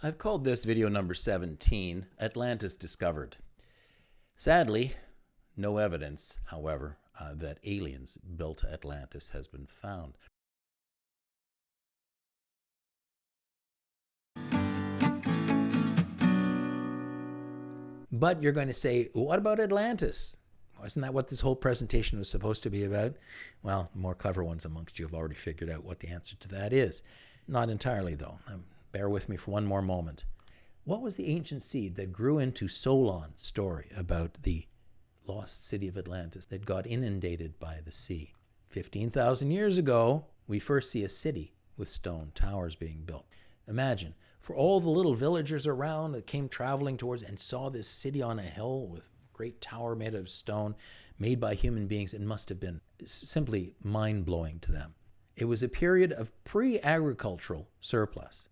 I've called this video number 17, Atlantis Discovered. Sadly, no evidence, however, that aliens built Atlantis has been found. But you're going to say, what about Atlantis? Wasn't that what this whole presentation was supposed to be about? Well, more clever ones amongst you have already figured out what the answer to that is. Not entirely, though. Bear with me for one more moment. What was the ancient seed that grew into Solon's story about the lost city of Atlantis that got inundated by the sea? 15,000 years ago, we first see a city with stone towers being built. Imagine, for all the little villagers around that came traveling towards and saw this city on a hill with a great tower made of stone, made by human beings, it must have been simply mind-blowing to them. It was a period of pre-agricultural surplus.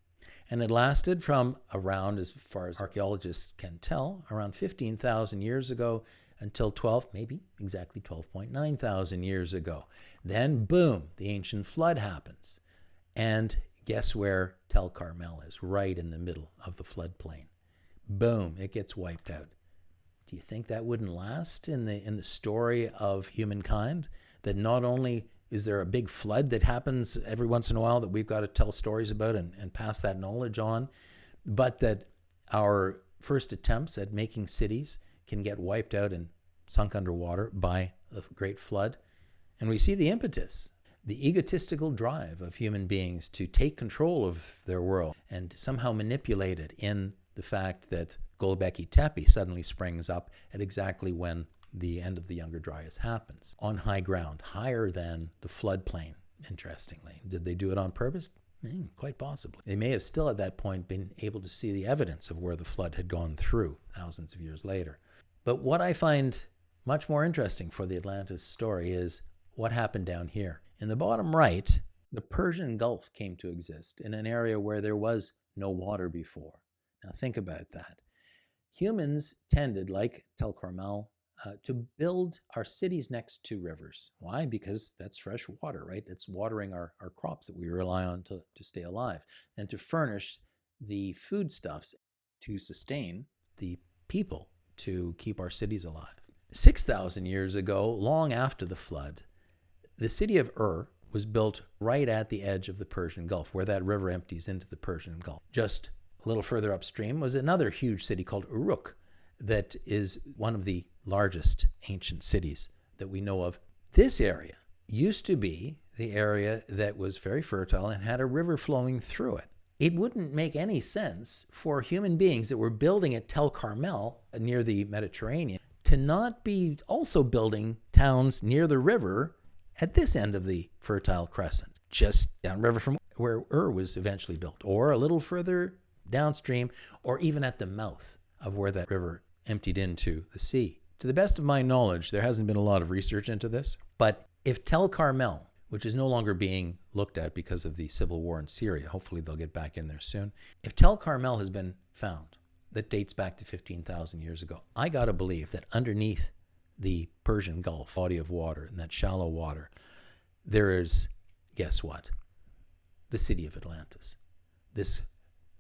And it lasted from around, as far as archaeologists can tell, around 15,000 years ago until maybe exactly 12.9 thousand years ago. Then, boom, the ancient flood happens. And guess where Tel Carmel is? Right in the middle of the floodplain. Boom, it gets wiped out. Do you think that wouldn't last in the story of humankind? That not only is there a big flood that happens every once in a while that we've got to tell stories about and pass that knowledge on, but that our first attempts at making cities can get wiped out and sunk underwater by a great flood? And we see the impetus, the egotistical drive of human beings to take control of their world and somehow manipulate it in the fact that Gölbekli Tepe suddenly springs up at exactly when the end of the Younger Dryas happens, on high ground, higher than the floodplain, interestingly. Did they do it on purpose? Quite possibly. They may have still at that point been able to see the evidence of where the flood had gone through thousands of years later. But what I find much more interesting for the Atlantis story is what happened down here. In the bottom right, the Persian Gulf came to exist in an area where there was no water before. Now think about that. Humans tended, like Tel Carmel, to build our cities next to rivers. Why? Because that's fresh water, right? It's watering our crops that we rely on to stay alive, and to furnish the foodstuffs to sustain the people to keep our cities alive. 6,000 years ago, long after the flood, the city of Ur was built right at the edge of the Persian Gulf, where that river empties into the Persian Gulf. Just a little further upstream was another huge city called Uruk, that is one of the largest ancient cities that we know of. This area used to be the area that was very fertile and had a river flowing through it. It wouldn't make any sense for human beings that were building at Tel Carmel near the Mediterranean to not be also building towns near the river at this end of the Fertile Crescent, just downriver from where Ur was eventually built, or a little further downstream, or even at the mouth of where that river emptied into the sea. To the best of my knowledge, there hasn't been a lot of research into this, but if Tel Carmel, which is no longer being looked at because of the civil war in Syria, hopefully they'll get back in there soon, if Tel Carmel has been found, that dates back to 15,000 years ago, I gotta believe that underneath the Persian Gulf body of water, and that shallow water, there is, guess what? The city of Atlantis. This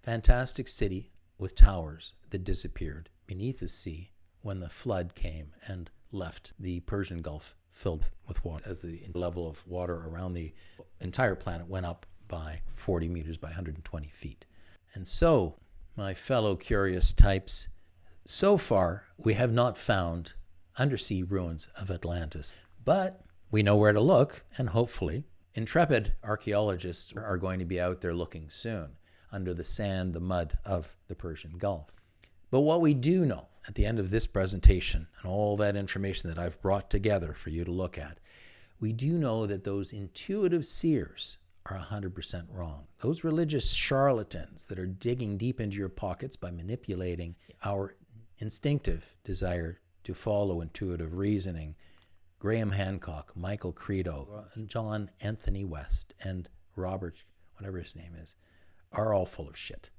fantastic city with towers that disappeared beneath the sea when the flood came and left the Persian Gulf filled with water, as the level of water around the entire planet went up by 40 meters by 120 feet. And so, my fellow curious types, so far we have not found undersea ruins of Atlantis, but we know where to look, and hopefully intrepid archaeologists are going to be out there looking soon under the sand, the mud of the Persian Gulf. But what we do know at the end of this presentation and all that information that I've brought together for you to look at, we do know that those intuitive seers are 100% wrong. Those religious charlatans that are digging deep into your pockets by manipulating our instinctive desire to follow intuitive reasoning, Graham Hancock, Michael Credo, John Anthony West, and Robert, whatever his name is, are all full of shit.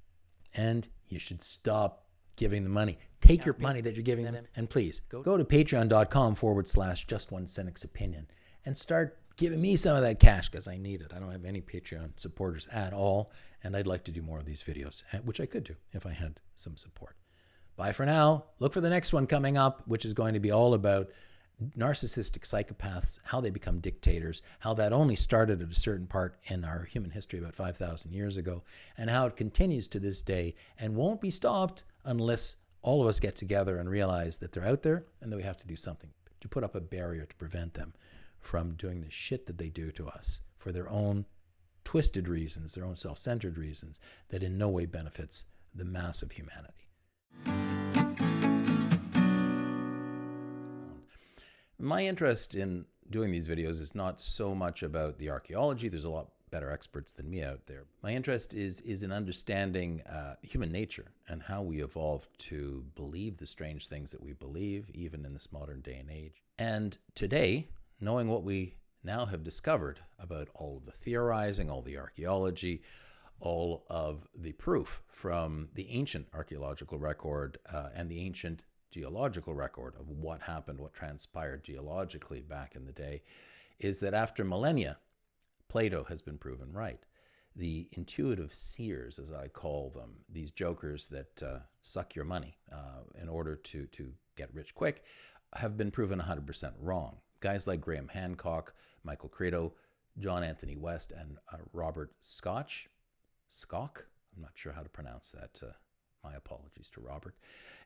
And you should stop giving them money. Take your money that you're giving them and please go to patreon.com/just one cynic's opinion and start giving me some of that cash because I need it. I don't have any Patreon supporters at all, and I'd like to do more of these videos, which I could do if I had some support. Bye for now. Look for the next one coming up, which is going to be all about narcissistic psychopaths, how they become dictators, how that only started at a certain part in our human history about 5,000 years ago, and how it continues to this day and won't be stopped unless all of us get together and realize that they're out there and that we have to do something to put up a barrier to prevent them from doing the shit that they do to us for their own twisted reasons, their own self-centered reasons that in no way benefits the mass of humanity. My interest in doing these videos is not so much about the archaeology. There's a lot better experts than me out there. My interest is in understanding human nature and how we evolved to believe the strange things that we believe, even in this modern day and age. And today, knowing what we now have discovered about all of the theorizing, all the archaeology, all of the proof from the ancient archaeological record and the ancient geological record of what happened, what transpired geologically back in the day, is that after millennia, Plato has been proven right. The intuitive seers, as I call them, these jokers that suck your money in order to get rich quick, have been proven 100% wrong. Guys like Graham Hancock, Michael Credo, John Anthony West, and Robert Schoch. Schoch? I'm not sure how to pronounce that. My apologies to Robert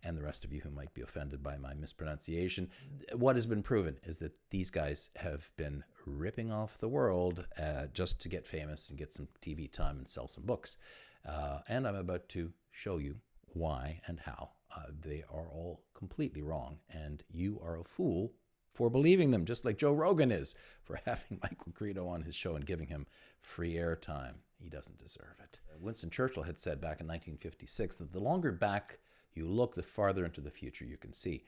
and the rest of you who might be offended by my mispronunciation. What has been proven is that these guys have been ripping off the world just to get famous and get some TV time and sell some books. And I'm about to show you why and how they are all completely wrong. And you are a fool for believing them, just like Joe Rogan is for having Michael Credo on his show and giving him free airtime. He doesn't deserve it. Winston Churchill had said back in 1956 that the longer back you look, the farther into the future you can see.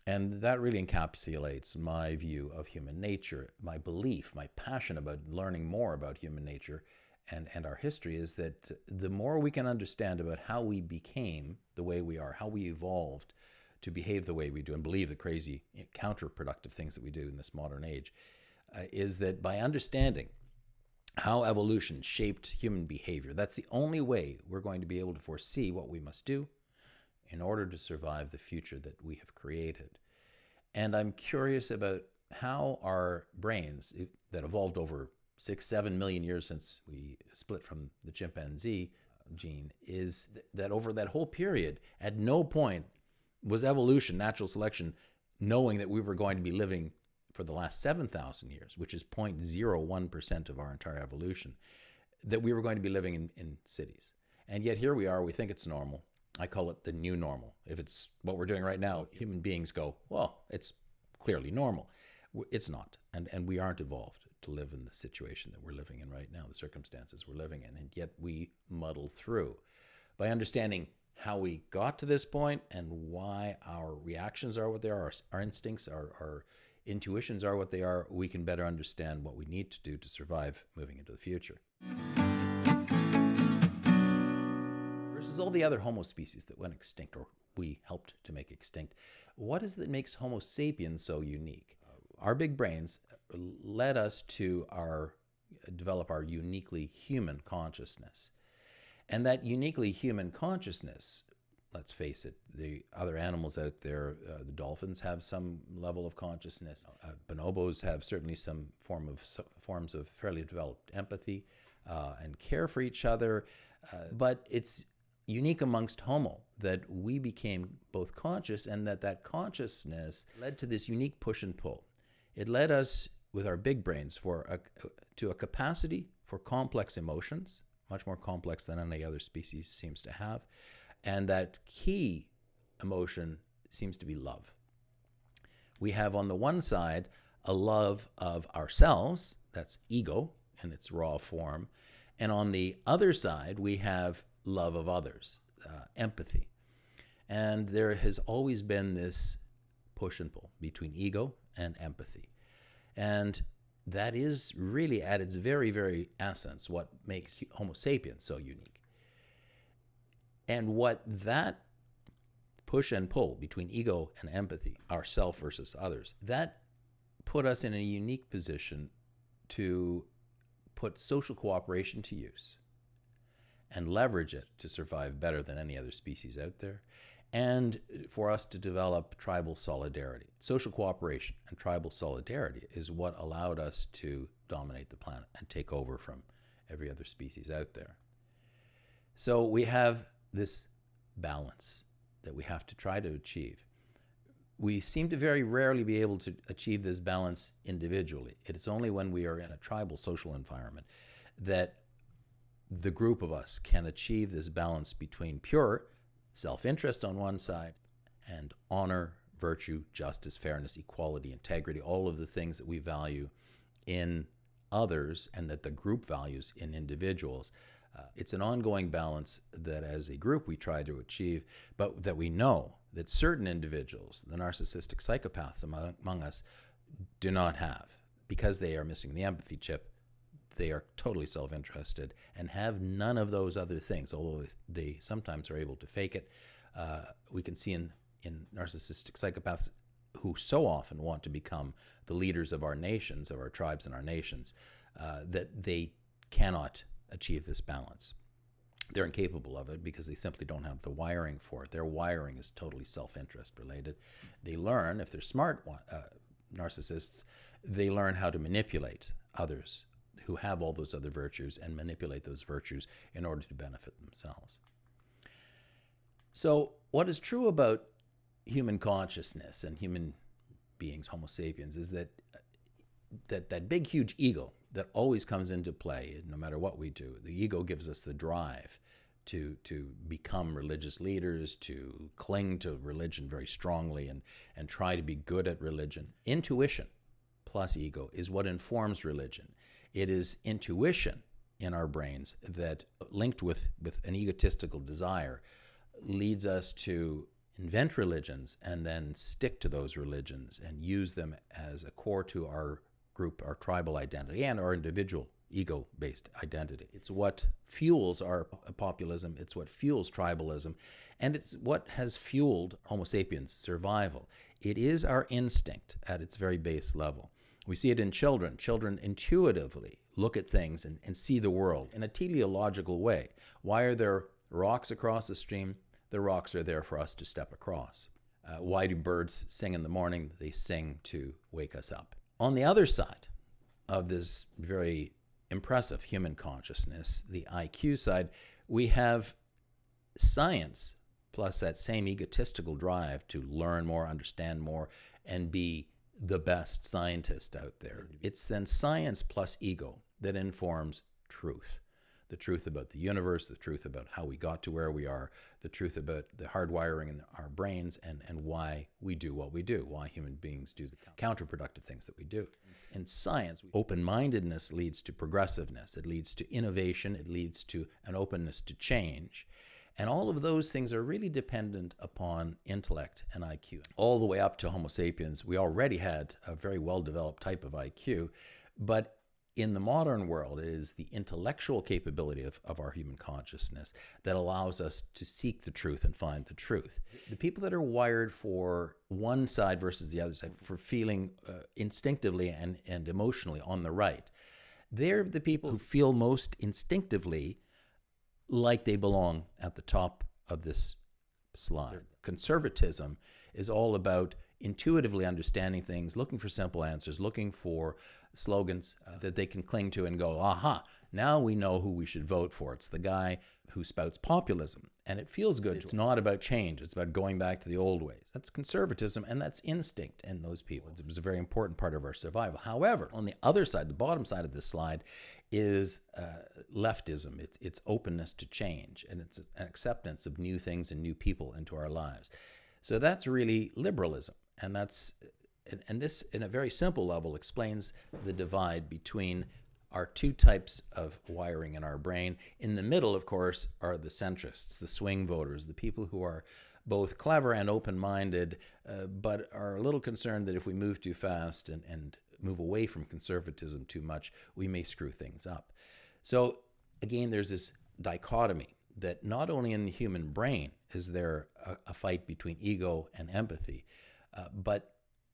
And that really encapsulates my view of human nature. My belief, my passion about learning more about human nature and our history is that the more we can understand about how we became the way we are, how we evolved to behave the way we do and believe the crazy, counterproductive things that we do in this modern age, is that by understanding how evolution shaped human behavior, that's the only way we're going to be able to foresee what we must do in order to survive the future that we have created. And I'm curious about how our brains that evolved over 6-7 million years since we split from the chimpanzee gene, is that over that whole period, at no point was evolution, natural selection, knowing that we were going to be living for the last 7,000 years, which is 0.01% of our entire evolution, that we were going to be living in cities. And yet here we are, we think it's normal. I call it the new normal. If it's what we're doing right now, human beings go, well, it's clearly normal. It's not. And we aren't evolved to live in the situation that we're living in right now, the circumstances we're living in. And yet we muddle through. By understanding how we got to this point and why our reactions are what they are, our instincts, our intuitions are what they are, we can better understand what we need to do to survive moving into the future. Versus all the other Homo species that went extinct, or we helped to make extinct, what is it that makes Homo sapiens so unique? Our big brains led us to develop our uniquely human consciousness. And that uniquely human consciousness, let's face it, the other animals out there, the dolphins have some level of consciousness. Bonobos have certainly some forms of fairly developed empathy and care for each other. But it's unique amongst Homo that we became both conscious, and that consciousness led to this unique push and pull. It led us, with our big brains, to a capacity for complex emotions, much more complex than any other species seems to have. And that key emotion seems to be love. We have on the one side a love of ourselves, that's ego in its raw form. And on the other side, we have love of others, empathy. And there has always been this push and pull between ego and empathy. And that is really at its very, very essence what makes Homo sapiens so unique. And what that push and pull between ego and empathy, ourself versus others, that put us in a unique position to put social cooperation to use and leverage it to survive better than any other species out there, and for us to develop tribal solidarity. Social cooperation and tribal solidarity is what allowed us to dominate the planet and take over from every other species out there. So we have this balance that we have to try to achieve. We seem to very rarely be able to achieve this balance individually. It is only when we are in a tribal social environment that the group of us can achieve this balance between pure self-interest on one side and honor, virtue, justice, fairness, equality, integrity, all of the things that we value in others and that the group values in individuals. It's an ongoing balance that as a group we try to achieve, but that we know that certain individuals, the narcissistic psychopaths among us, do not have. Because they are missing the empathy chip, they are totally self-interested and have none of those other things, although they sometimes are able to fake it. We can see in narcissistic psychopaths who so often want to become the leaders of our nations, of our tribes and our nations, that they cannot achieve this balance. They're incapable of it because they simply don't have the wiring for it. Their wiring is totally self-interest related. They learn, if they're smart narcissists, they learn how to manipulate others who have all those other virtues and manipulate those virtues in order to benefit themselves. So what is true about human consciousness and human beings, Homo sapiens, is that big, huge ego that always comes into play no matter what we do. The ego gives us the drive to become religious leaders, to cling to religion very strongly and try to be good at religion. Intuition plus ego is what informs religion. It is intuition in our brains that, linked with an egotistical desire, leads us to invent religions and then stick to those religions and use them as a core to our group, our tribal identity, and our individual ego-based identity. It's what fuels our populism, it's what fuels tribalism, and it's what has fueled Homo sapiens' survival. It is our instinct at its very base level. We see it in children. Children intuitively look at things and see the world in a teleological way. Why are there rocks across the stream? The rocks are there for us to step across. Why do birds sing in the morning? They sing to wake us up. On the other side of this very impressive human consciousness, the IQ side, we have science plus that same egotistical drive to learn more, understand more, and be the best scientist out there. It's then science plus ego that informs truth. The truth about the universe, the truth about how we got to where we are, the truth about the hardwiring in our brains and why we do what we do, why human beings do the counterproductive things that we do. In science, open-mindedness leads to progressiveness. It leads to innovation. It leads to an openness to change. And all of those things are really dependent upon intellect and IQ. All the way up to Homo sapiens, we already had a very well-developed type of IQ, but in the modern world, it is the intellectual capability of our human consciousness that allows us to seek the truth and find the truth. The people that are wired for one side versus the other side, for feeling instinctively and emotionally on the right, they're the people who feel most instinctively like they belong at the top of this slide. Conservatism is all about intuitively understanding things, looking for simple answers, looking for slogans that they can cling to and go, aha, now we know who we should vote for. It's the guy who spouts populism. And it feels good. It's not about change. It's about going back to the old ways. That's conservatism, and that's instinct in those people. It was a very important part of our survival. However, on the other side, the bottom side of this slide, is leftism. It's openness to change, and it's an acceptance of new things and new people into our lives. So that's really liberalism, and this, in a very simple level, explains the divide between our two types of wiring in our brain. In the middle, of course, are the centrists, the swing voters, the people who are both clever and open-minded, but are a little concerned that if we move too fast and move away from conservatism too much, we may screw things up. So again, there's this dichotomy that not only in the human brain is there a fight between ego and empathy, but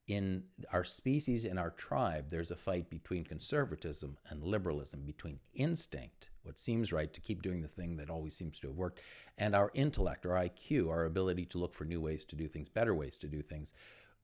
in our species, in our tribe, there's a fight between conservatism and liberalism, between instinct, what seems right to keep doing the thing that always seems to have worked, and our intellect, our IQ, our ability to look for new ways to do things, better ways to do things,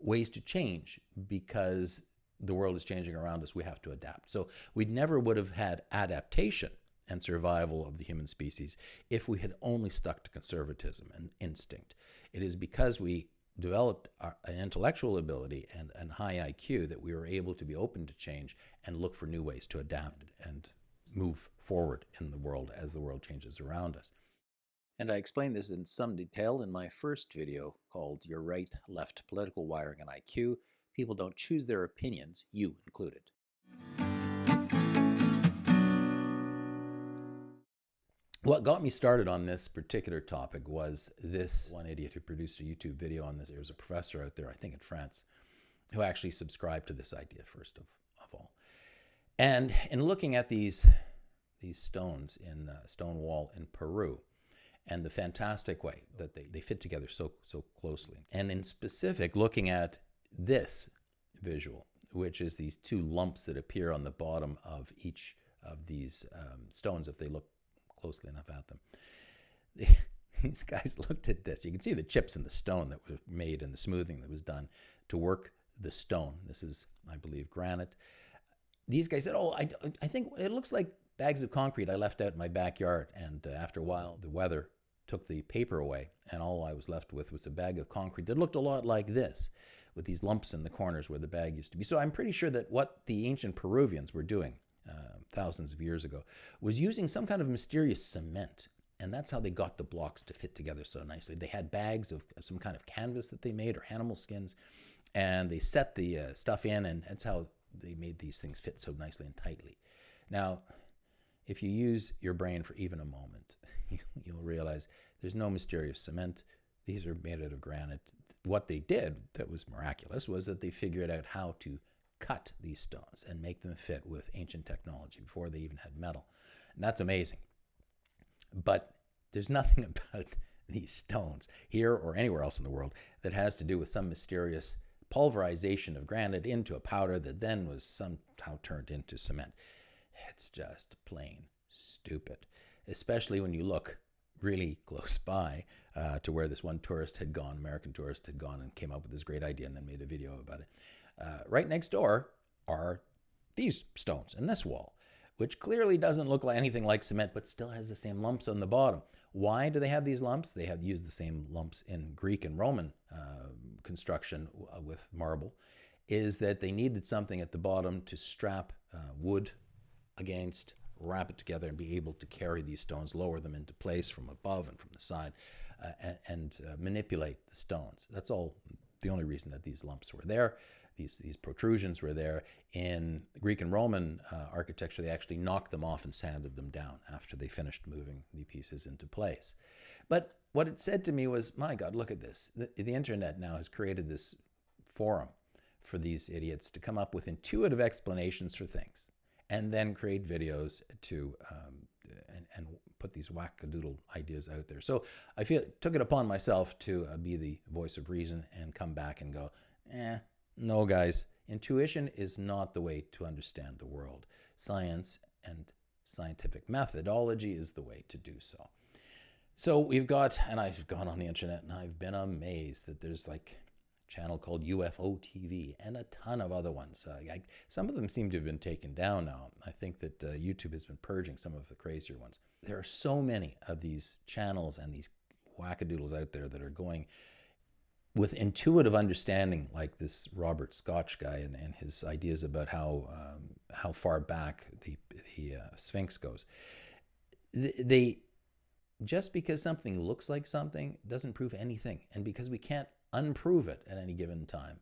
ways to change, because the world is changing around us. We have to adapt. So we never would have had adaptation and survival of the human species if we had only stuck to conservatism and instinct. It is because we developed an intellectual ability and high IQ that we were able to be open to change and look for new ways to adapt and move forward in the world as the world changes around us. And I explained this in some detail in my first video called Your Right, Left, Political Wiring and IQ. People don't choose their opinions, you included. What got me started on this particular topic was this one idiot who produced a YouTube video on this. There was a professor out there, I think in France, who actually subscribed to this idea first of all. And in looking at these stones in stone wall in Peru, and the fantastic way that they fit together so closely, and in specific looking at this visual, which is these two lumps that appear on the bottom of each of these stones if they look closely enough at them. These guys looked at this. You can see the chips in the stone that were made and the smoothing that was done to work the stone. This is, I believe, granite. These guys said, oh, I think it looks like bags of concrete I left out in my backyard. And after a while, the weather took the paper away, and all I was left with was a bag of concrete that looked a lot like this, with these lumps in the corners where the bag used to be. So I'm pretty sure that what the ancient Peruvians were doing thousands of years ago was using some kind of mysterious cement, and that's how they got the blocks to fit together so nicely. They had bags of some kind of canvas that they made, or animal skins, and they set the stuff in, and that's how they made these things fit so nicely and tightly. Now, if you use your brain for even a moment, you'll realize there's no mysterious cement. These are made out of granite. What they did that was miraculous was that they figured out how to cut these stones and make them fit with ancient technology before they even had metal. And that's amazing. But there's nothing about these stones here or anywhere else in the world that has to do with some mysterious pulverization of granite into a powder that then was somehow turned into cement. It's just plain stupid, especially when you look really close by to where this one tourist had gone, American tourist had gone and came up with this great idea and then made a video about it. Right next door are these stones in this wall, which clearly doesn't look like anything like cement, but still has the same lumps on the bottom. Why do they have these lumps? They have used the same lumps in Greek and Roman construction with marble, is that they needed something at the bottom to strap wood against, wrap it together, and be able to carry these stones, lower them into place from above and from the side, and manipulate the stones. That's all. The only reason that these lumps were there, these protrusions were there. In Greek and Roman architecture, they actually knocked them off and sanded them down after they finished moving the pieces into place. But what it said to me was, my God, look at this. The internet now has created this forum for these idiots to come up with intuitive explanations for things, and then create videos to and put these wackadoodle ideas out there. So I took it upon myself to be the voice of reason and come back and go, no guys, intuition is not the way to understand the world. Science and scientific methodology is the way to do so. So we've got, and I've gone on the internet and I've been amazed that there's like channel called UFO TV and a ton of other ones. Some of them seem to have been taken down now. I think that YouTube has been purging some of the crazier ones. There are so many of these channels and these wackadoodles out there that are going with intuitive understanding, like this Robert Schoch guy and his ideas about how far back the Sphinx goes. They just because something looks like something doesn't prove anything, and because we can't unprove it at any given time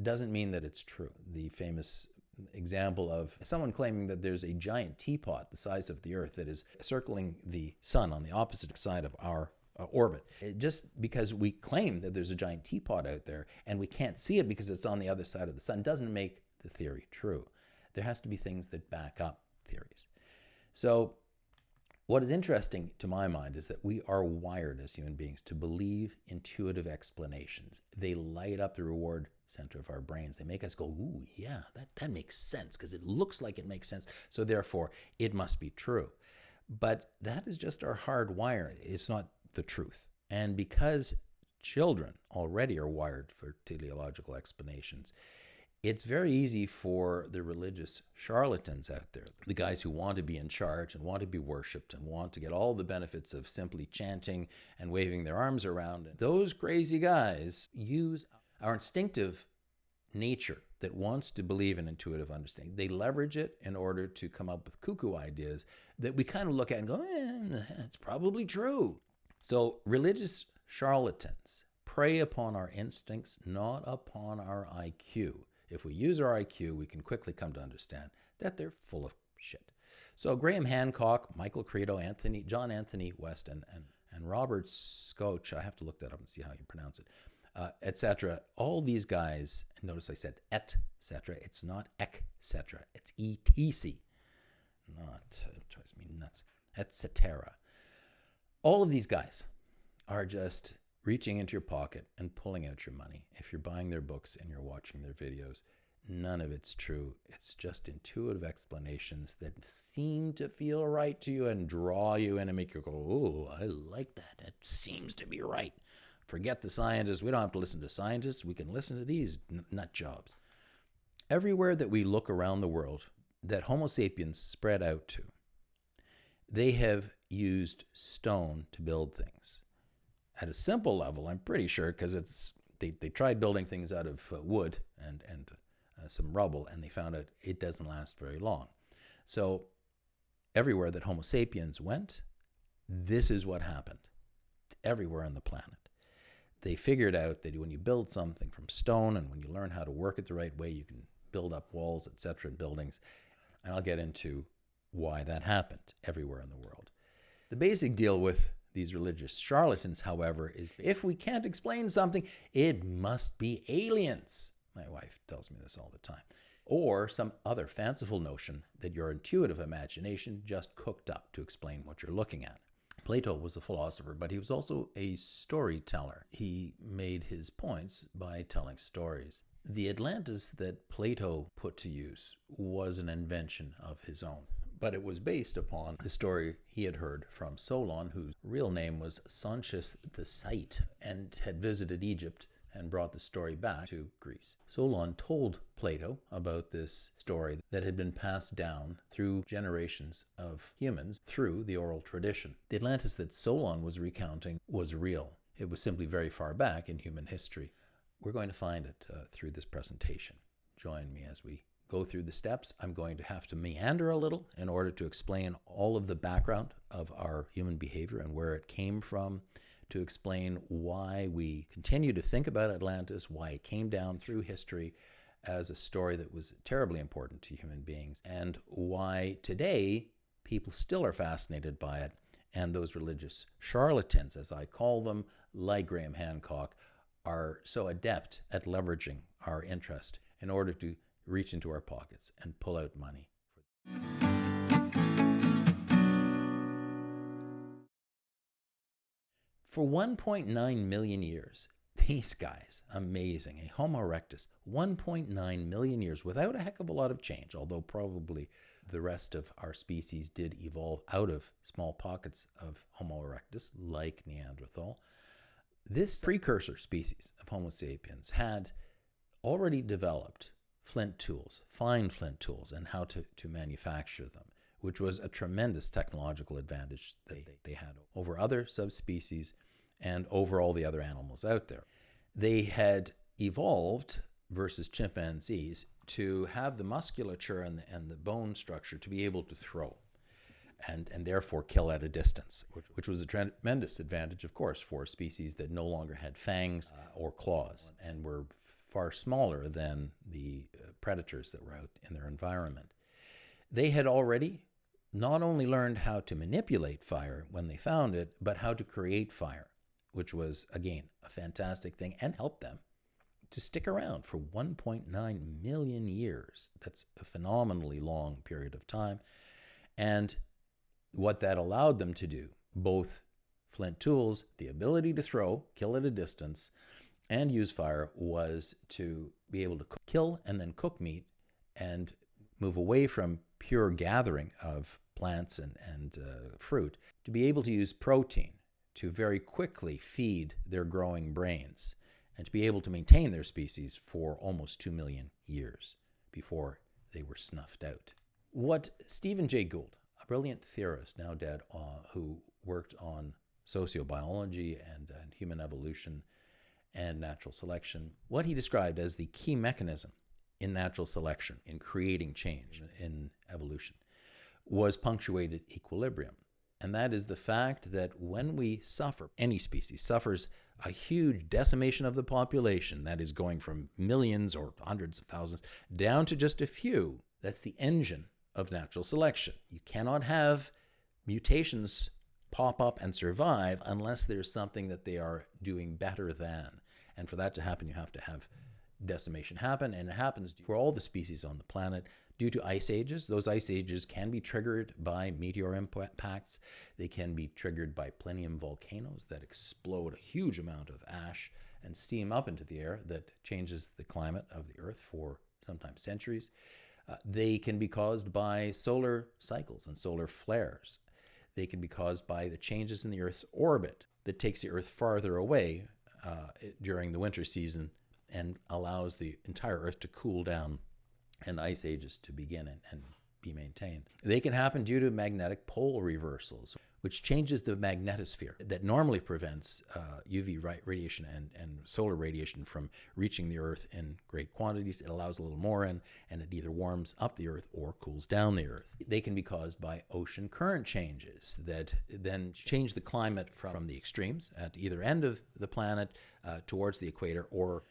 doesn't mean that it's true. The famous example of someone claiming that there's a giant teapot the size of the Earth that is circling the sun on the opposite side of our orbit. Just because we claim that there's a giant teapot out there and we can't see it because it's on the other side of the sun doesn't make the theory true. There has to be things that back up theories. So what is interesting to my mind is that we are wired as human beings to believe intuitive explanations. They light up the reward center of our brains. They make us go, ooh, yeah, that makes sense, because it looks like it makes sense. So therefore, it must be true. But that is just our hard wiring. It's not the truth. And because children already are wired for teleological explanations, it's very easy for the religious charlatans out there, the guys who want to be in charge and want to be worshipped and want to get all the benefits of simply chanting and waving their arms around. And those crazy guys use our instinctive nature that wants to believe in intuitive understanding. They leverage it in order to come up with cuckoo ideas that we kind of look at and go, it's probably true. So religious charlatans prey upon our instincts, not upon our IQ. If we use our IQ, we can quickly come to understand that they're full of shit. So Graham Hancock, Michael Credo, John Anthony West, and Robert Schoch, I have to look that up and see how you pronounce it, etc. All these guys, notice I said etc. It's not etc. It's etc. It drives me nuts. Etc. All of these guys are just reaching into your pocket and pulling out your money. If you're buying their books and you're watching their videos, none of it's true. It's just intuitive explanations that seem to feel right to you and draw you in and make you go, oh, I like that. It seems to be right. Forget the scientists. We don't have to listen to scientists. We can listen to these nut jobs. Everywhere that we look around the world that Homo sapiens spread out to, they have used stone to build things. At a simple level, I'm pretty sure, because they tried building things out of wood and some rubble, and they found out it doesn't last very long. So everywhere that Homo sapiens went, this is what happened. Everywhere on the planet. They figured out that when you build something from stone and when you learn how to work it the right way, you can build up walls, etc., in buildings. And I'll get into why that happened everywhere in the world. The basic deal with these religious charlatans, however, is if we can't explain something, it must be aliens. My wife tells me this all the time. Or some other fanciful notion that your intuitive imagination just cooked up to explain what you're looking at. Plato was a philosopher, but he was also a storyteller. He made his points by telling stories. The Atlantis that Plato put to use was an invention of his own, but it was based upon the story he had heard from Solon, whose real name was Sontius the Scythe, and had visited Egypt and brought the story back to Greece. Solon told Plato about this story that had been passed down through generations of humans through the oral tradition. The Atlantis that Solon was recounting was real. It was simply very far back in human history. We're going to find it through this presentation. Join me as we go through the steps. I'm going to have to meander a little in order to explain all of the background of our human behavior and where it came from, to explain why we continue to think about Atlantis, why it came down through history as a story that was terribly important to human beings, and why today people still are fascinated by it, and those religious charlatans, as I call them, like Graham Hancock, are so adept at leveraging our interest in order to reach into our pockets and pull out money. For 1.9 million years, these guys, amazing, a Homo erectus, 1.9 million years without a heck of a lot of change, although probably the rest of our species did evolve out of small pockets of Homo erectus, like Neanderthal. This precursor species of Homo sapiens had already developed flint tools, fine flint tools, and how to manufacture them, which was a tremendous technological advantage they had over other subspecies and over all the other animals out there. They had evolved, versus chimpanzees, to have the musculature and the bone structure to be able to throw and therefore kill at a distance, which was a tremendous advantage, of course, for species that no longer had fangs or claws and were far smaller than the predators that were out in their environment. They had already not only learned how to manipulate fire when they found it, but how to create fire, which was, again, a fantastic thing and helped them to stick around for 1.9 million years. That's a phenomenally long period of time. And what that allowed them to do, both flint tools, the ability to throw, kill at a distance, and use fire was to be able to kill and then cook meat and move away from pure gathering of plants and fruit, to be able to use protein to very quickly feed their growing brains and to be able to maintain their species for almost 2 million years before they were snuffed out. What Stephen Jay Gould, a brilliant theorist now dead, who worked on sociobiology and human evolution and natural selection, what he described as the key mechanism in natural selection, in creating change in evolution, was punctuated equilibrium. And that is the fact that when we suffer, any species suffers a huge decimation of the population, that is going from millions or hundreds of thousands down to just a few, that's the engine of natural selection. You cannot have mutations pop up and survive unless there's something that they are doing better than. And for that to happen, you have to have decimation happen, and it happens for all the species on the planet due to ice ages. Those ice ages can be triggered by meteor impacts. They can be triggered by plinium volcanoes that explode a huge amount of ash and steam up into the air that changes the climate of the Earth for sometimes centuries. They can be caused by solar cycles and solar flares. They can be caused by the changes in the Earth's orbit that takes the Earth farther away during the winter season and allows the entire Earth to cool down and ice ages to begin and be maintained. They can happen due to magnetic pole reversals, which changes the magnetosphere that normally prevents UV radiation and solar radiation from reaching the Earth in great quantities. It allows a little more in, and it either warms up the Earth or cools down the Earth. They can be caused by ocean current changes that then change the climate from the extremes at either end of the planet towards the equator, or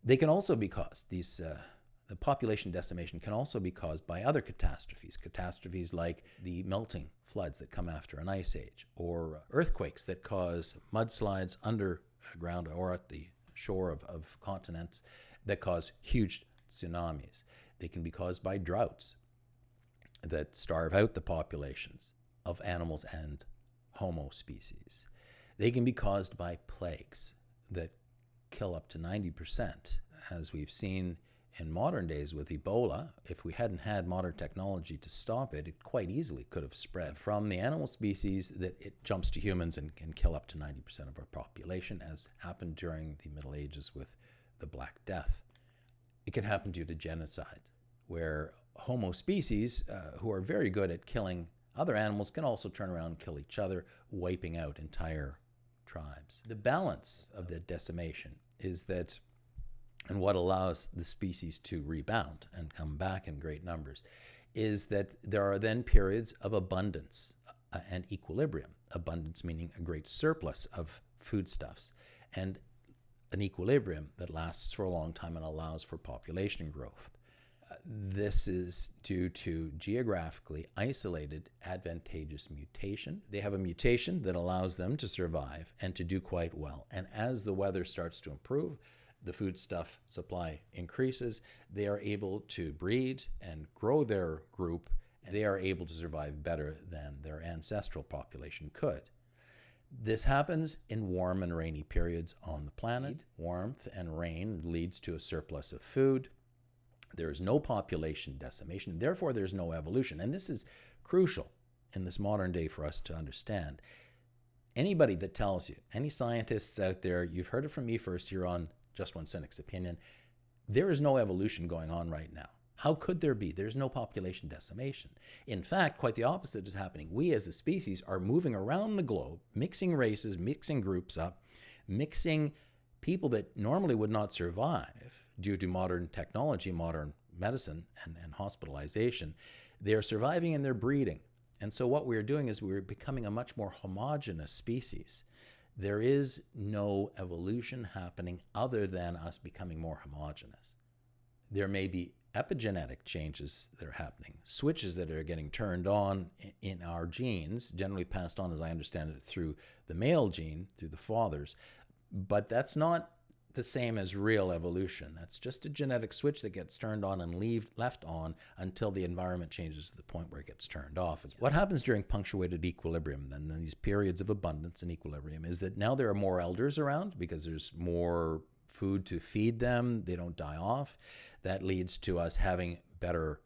they can also be caused, the population decimation can also be caused by other catastrophes like the melting floods that come after an ice age, or earthquakes that cause mudslides underground or at the shore of continents that cause huge tsunamis. They can be caused by droughts that starve out the populations of animals and Homo species. They can be caused by plagues that kill up to 90%, as we've seen in modern days with Ebola. If we hadn't had modern technology to stop it, it quite easily could have spread from the animal species that it jumps to humans and can kill up to 90% of our population, as happened during the Middle Ages with the Black Death. It can happen due to genocide, where Homo species, who are very good at killing other animals, can also turn around and kill each other, wiping out entire tribes. The balance of the decimation is that, and what allows the species to rebound and come back in great numbers, is that there are then periods of abundance and equilibrium. Abundance meaning a great surplus of foodstuffs, and an equilibrium that lasts for a long time and allows for population growth. This is due to geographically isolated advantageous mutation. They have a mutation that allows them to survive and to do quite well. And as the weather starts to improve, the foodstuff supply increases, they are able to breed and grow their group, and they are able to survive better than their ancestral population could. This happens in warm and rainy periods on the planet. Warmth and rain leads to a surplus of food. There is no population decimation, therefore there's no evolution. And this is crucial in this modern day for us to understand. Anybody that tells you, any scientists out there, you've heard it from me first here on Just One Cynic's Opinion, there is no evolution going on right now. How could there be? There's no population decimation. In fact, quite the opposite is happening. We as a species are moving around the globe, mixing races, mixing groups up, mixing people that normally would not survive due to modern technology, modern medicine, and hospitalization. They're surviving and they're breeding. And so what we're doing is we're becoming a much more homogeneous species. There is no evolution happening other than us becoming more homogeneous. There may be epigenetic changes that are happening, switches that are getting turned on in our genes, generally passed on, as I understand it, through the male gene, through the fathers. But that's not the same as real evolution. That's just a genetic switch that gets turned on and left on until the environment changes to the point where it gets turned off. What happens during punctuated equilibrium, then these periods of abundance and equilibrium, is that now there are more elders around because there's more food to feed them. They don't die off. That leads to us having better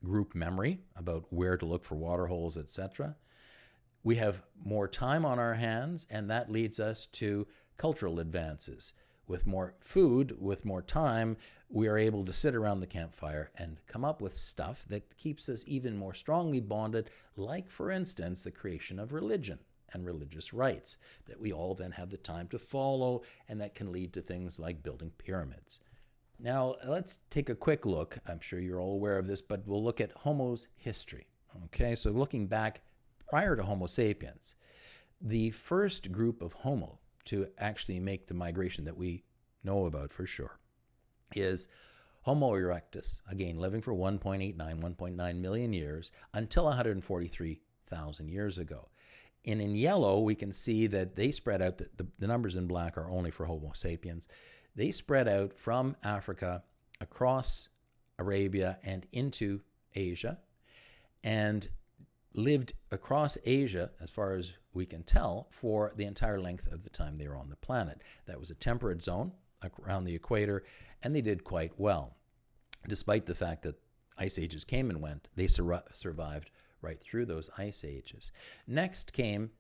group memory about where to look for water holes, etc. We have more time on our hands, and that leads us to cultural advances. With more food, with more time, we are able to sit around the campfire and come up with stuff that keeps us even more strongly bonded, like, for instance, the creation of religion and religious rites that we all then have the time to follow, and that can lead to things like building pyramids. Now, let's take a quick look. I'm sure you're all aware of this, but we'll look at Homo's history. Okay, so looking back prior to Homo sapiens, the first group of Homo to actually make the migration that we know about for sure is Homo erectus, again, living for 1.9 million years until 143,000 years ago. And in yellow, we can see that they spread out, the numbers in black are only for Homo sapiens. They spread out from Africa across Arabia and into Asia, and lived across Asia, as far as we can tell, for the entire length of the time they were on the planet. That was a temperate zone around the equator, and they did quite well. Despite the fact that ice ages came and went, they survived right through those ice ages. Next came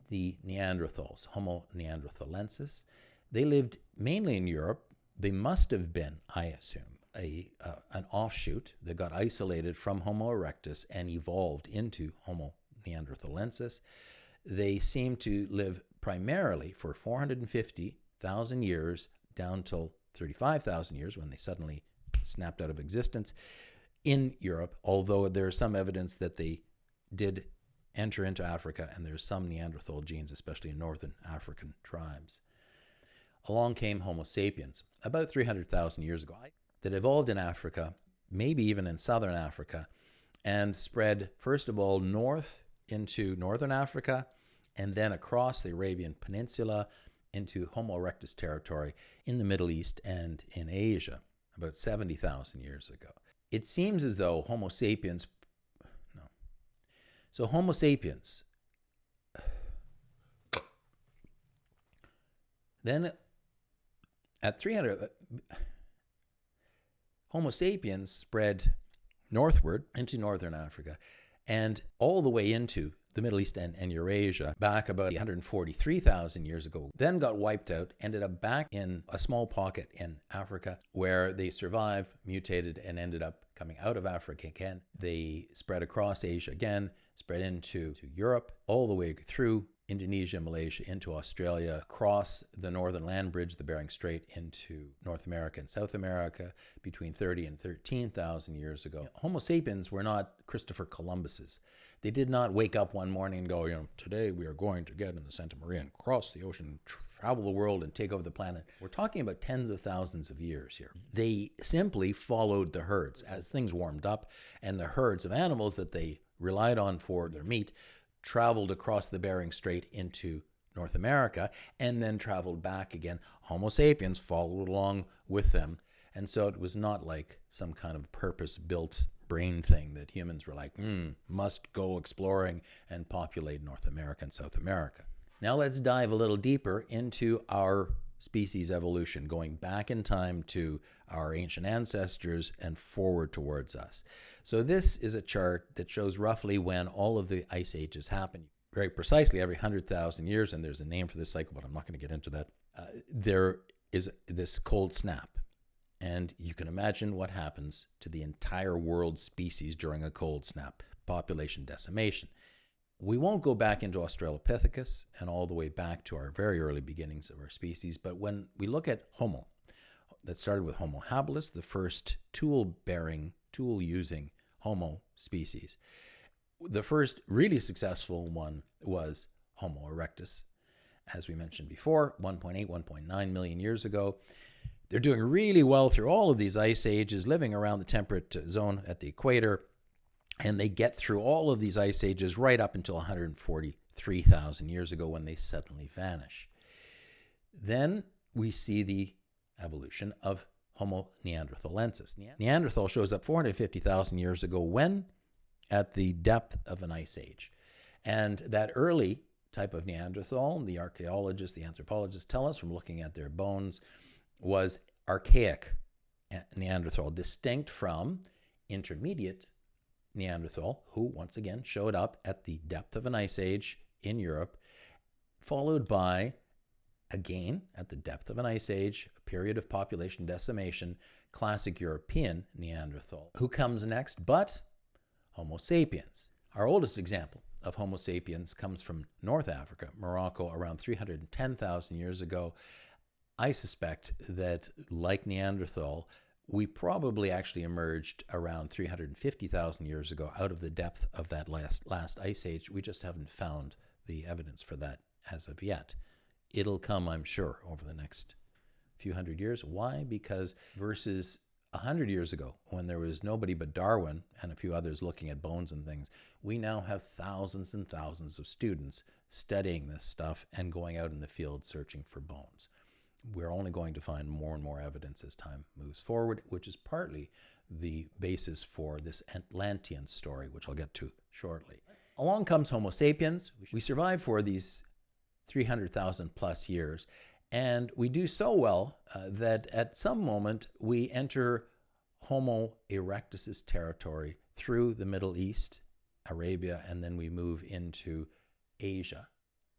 the Neanderthals, Homo neanderthalensis. They lived mainly in Europe. They must have been, I assume, an offshoot that got isolated from Homo erectus and evolved into Homo neanderthalensis. They seem to live primarily for 450,000 years down till 35,000 years when they suddenly snapped out of existence in Europe, although there's some evidence that they did enter into Africa, and there's some Neanderthal genes, especially in northern African tribes. Along came Homo sapiens about 300,000 years ago that evolved in Africa, maybe even in southern Africa, and spread first of all north into northern Africa and then across the Arabian Peninsula into Homo erectus territory in the Middle East and in Asia about 70,000 years ago. It seems as though Homo sapiens then at 300, Homo sapiens spread northward into northern Africa and all the way into the Middle East and Eurasia back about 143,000 years ago, then got wiped out, ended up back in a small pocket in Africa where they survived, mutated, and ended up coming out of Africa again. They spread across Asia again, spread into Europe, all the way through Indonesia, Malaysia, into Australia, across the northern land bridge, the Bering Strait, into North America and South America between 30 and 13,000 years ago. Homo sapiens were not Christopher Columbuses. They did not wake up one morning and go, today we are going to get in the Santa Maria and cross the ocean, travel the world and take over the planet. We're talking about tens of thousands of years here. They simply followed the herds as things warmed up, and the herds of animals that they relied on for their meat traveled across the Bering Strait into North America and then traveled back again. Homo sapiens followed along with them. And so it was not like some kind of purpose-built brain thing that humans were like, must go exploring and populate North America and South America. Now let's dive a little deeper into our species evolution, going back in time to our ancient ancestors and forward towards us. So this is a chart that shows roughly when all of the ice ages happen. Very precisely every 100,000 years, and there's a name for this cycle, but I'm not going to get into that. There is this cold snap. And you can imagine what happens to the entire world species during a cold snap, population decimation. We won't go back into Australopithecus and all the way back to our very early beginnings of our species, but when we look at Homo, that started with Homo habilis, the first tool-using Homo species. The first really successful one was Homo erectus, as we mentioned before, 1.8, 1.9 million years ago. They're doing really well through all of these ice ages, living around the temperate zone at the equator, and they get through all of these ice ages right up until 143,000 years ago when they suddenly vanish. Then we see the evolution of Homo neanderthalensis. Neanderthal shows up 450,000 years ago when at the depth of an ice age. And that early type of Neanderthal, the archeologists, the anthropologists tell us from looking at their bones, was archaic Neanderthal, distinct from intermediate Neanderthal, who once again showed up at the depth of an ice age in Europe, followed by, again, at the depth of an ice age, a period of population decimation, classic European Neanderthal. Who comes next but Homo sapiens? Our oldest example of Homo sapiens comes from North Africa, Morocco, around 310,000 years ago. I suspect that, like Neanderthal, we probably actually emerged around 350,000 years ago out of the depth of that last ice age. We just haven't found the evidence for that as of yet. It'll come, I'm sure, over the next few hundred years. Why? Because versus 100 years ago, when there was nobody but Darwin and a few others looking at bones and things, we now have thousands and thousands of students studying this stuff and going out in the field searching for bones. We're only going to find more and more evidence as time moves forward, which is partly the basis for this Atlantean story, which I'll get to shortly. Along comes Homo sapiens. We survive for these 300,000 plus years, and we do so well that at some moment we enter Homo Erectus' territory through the Middle East, Arabia, and then we move into Asia.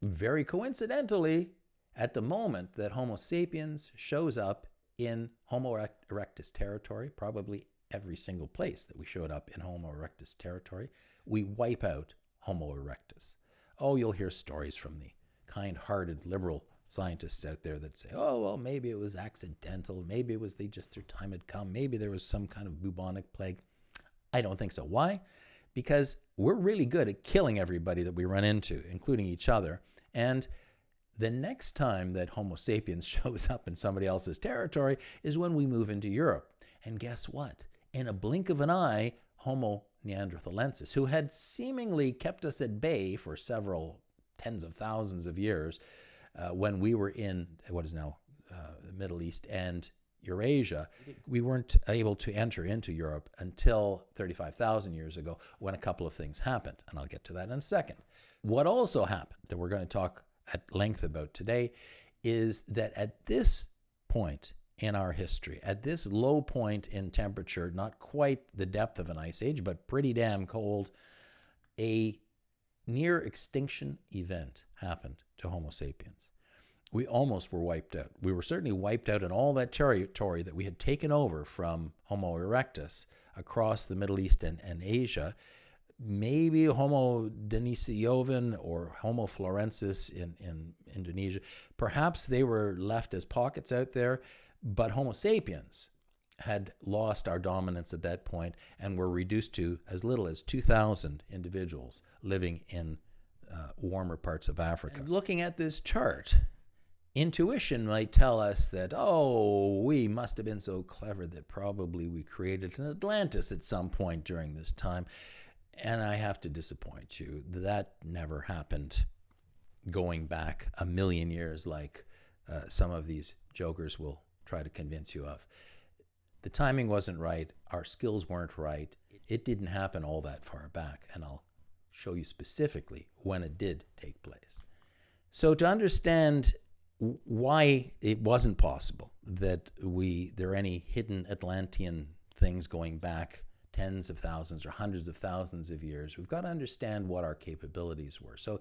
Very coincidentally, at the moment that Homo sapiens shows up in Homo Erectus territory, probably every single place that we showed up in Homo Erectus territory, we wipe out Homo Erectus. Oh, you'll hear stories from the kind-hearted liberal scientists out there that say, oh, well, maybe it was accidental. Maybe it was just their time had come. Maybe there was some kind of bubonic plague. I don't think so. Why? Because we're really good at killing everybody that we run into, including each other. And the next time that Homo sapiens shows up in somebody else's territory is when we move into Europe. And guess what? In a blink of an eye, Homo neanderthalensis, who had seemingly kept us at bay for several tens of thousands of years, when we were in what is now the Middle East and Eurasia, we weren't able to enter into Europe until 35,000 years ago, when a couple of things happened. And I'll get to that in a second. What also happened, that we're going to talk at length about today, is that at this point in our history, at this low point in temperature, not quite the depth of an ice age, but pretty damn cold, a near extinction event happened to Homo sapiens. We almost were wiped out. We were certainly wiped out in all that territory that we had taken over from Homo erectus across the Middle East and Asia. Maybe Homo denisovan or Homo florensis in Indonesia. Perhaps they were left as pockets out there, but Homo sapiens had lost our dominance at that point and were reduced to as little as 2,000 individuals living in warmer parts of Africa. And looking at this chart, intuition might tell us that, oh, we must have been so clever that probably we created an Atlantis at some point during this time. And I have to disappoint you. That never happened going back 1 million years like some of these jokers will try to convince you of. The timing wasn't right. Our skills weren't right. It didn't happen all that far back. And I'll show you specifically when it did take place. So to understand why it wasn't possible that there are any hidden Atlantean things going back tens of thousands or hundreds of thousands of years, we've got to understand what our capabilities were. So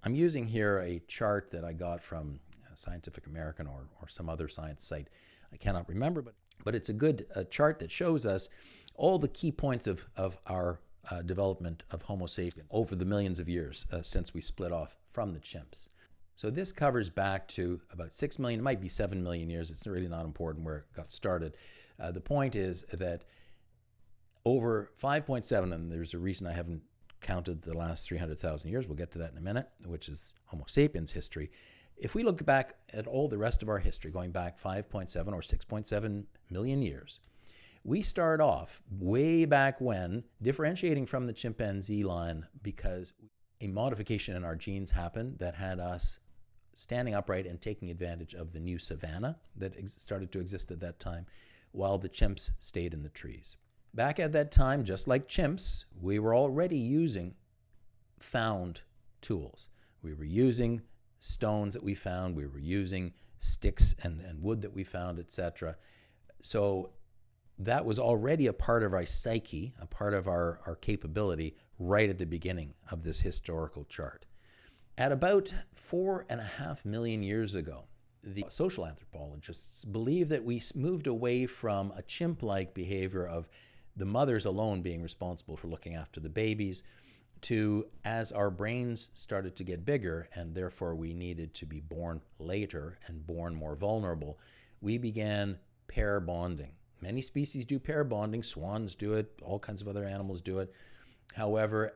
I'm using here a chart that I got from Scientific American or some other science site. I cannot remember, but it's a good chart that shows us all the key points of our development of Homo sapiens over the millions of years since we split off from the chimps. So this covers back to about 6 million, it might be 7 million years. It's really not important where it got started. The point is that over 5.7, and there's a reason I haven't counted the last 300,000 years, we'll get to that in a minute, which is Homo sapiens history. If we look back at all the rest of our history, going back 5.7 or 6.7 million years, we start off way back when, differentiating from the chimpanzee line because a modification in our genes happened that had us standing upright and taking advantage of the new savanna that started to exist at that time, while the chimps stayed in the trees. Back at that time, just like chimps, we were already using found tools. We were using stones that we found. We were using sticks and wood that we found, etc. So that was already a part of our psyche, a part of our capability right at the beginning of this historical chart. At about 4.5 million years ago, the social anthropologists believe that we moved away from a chimp-like behavior of the mothers alone being responsible for looking after the babies to, as our brains started to get bigger and therefore we needed to be born later and born more vulnerable, we began pair bonding. Many species do pair bonding. Swans do it. All kinds of other animals do it. However,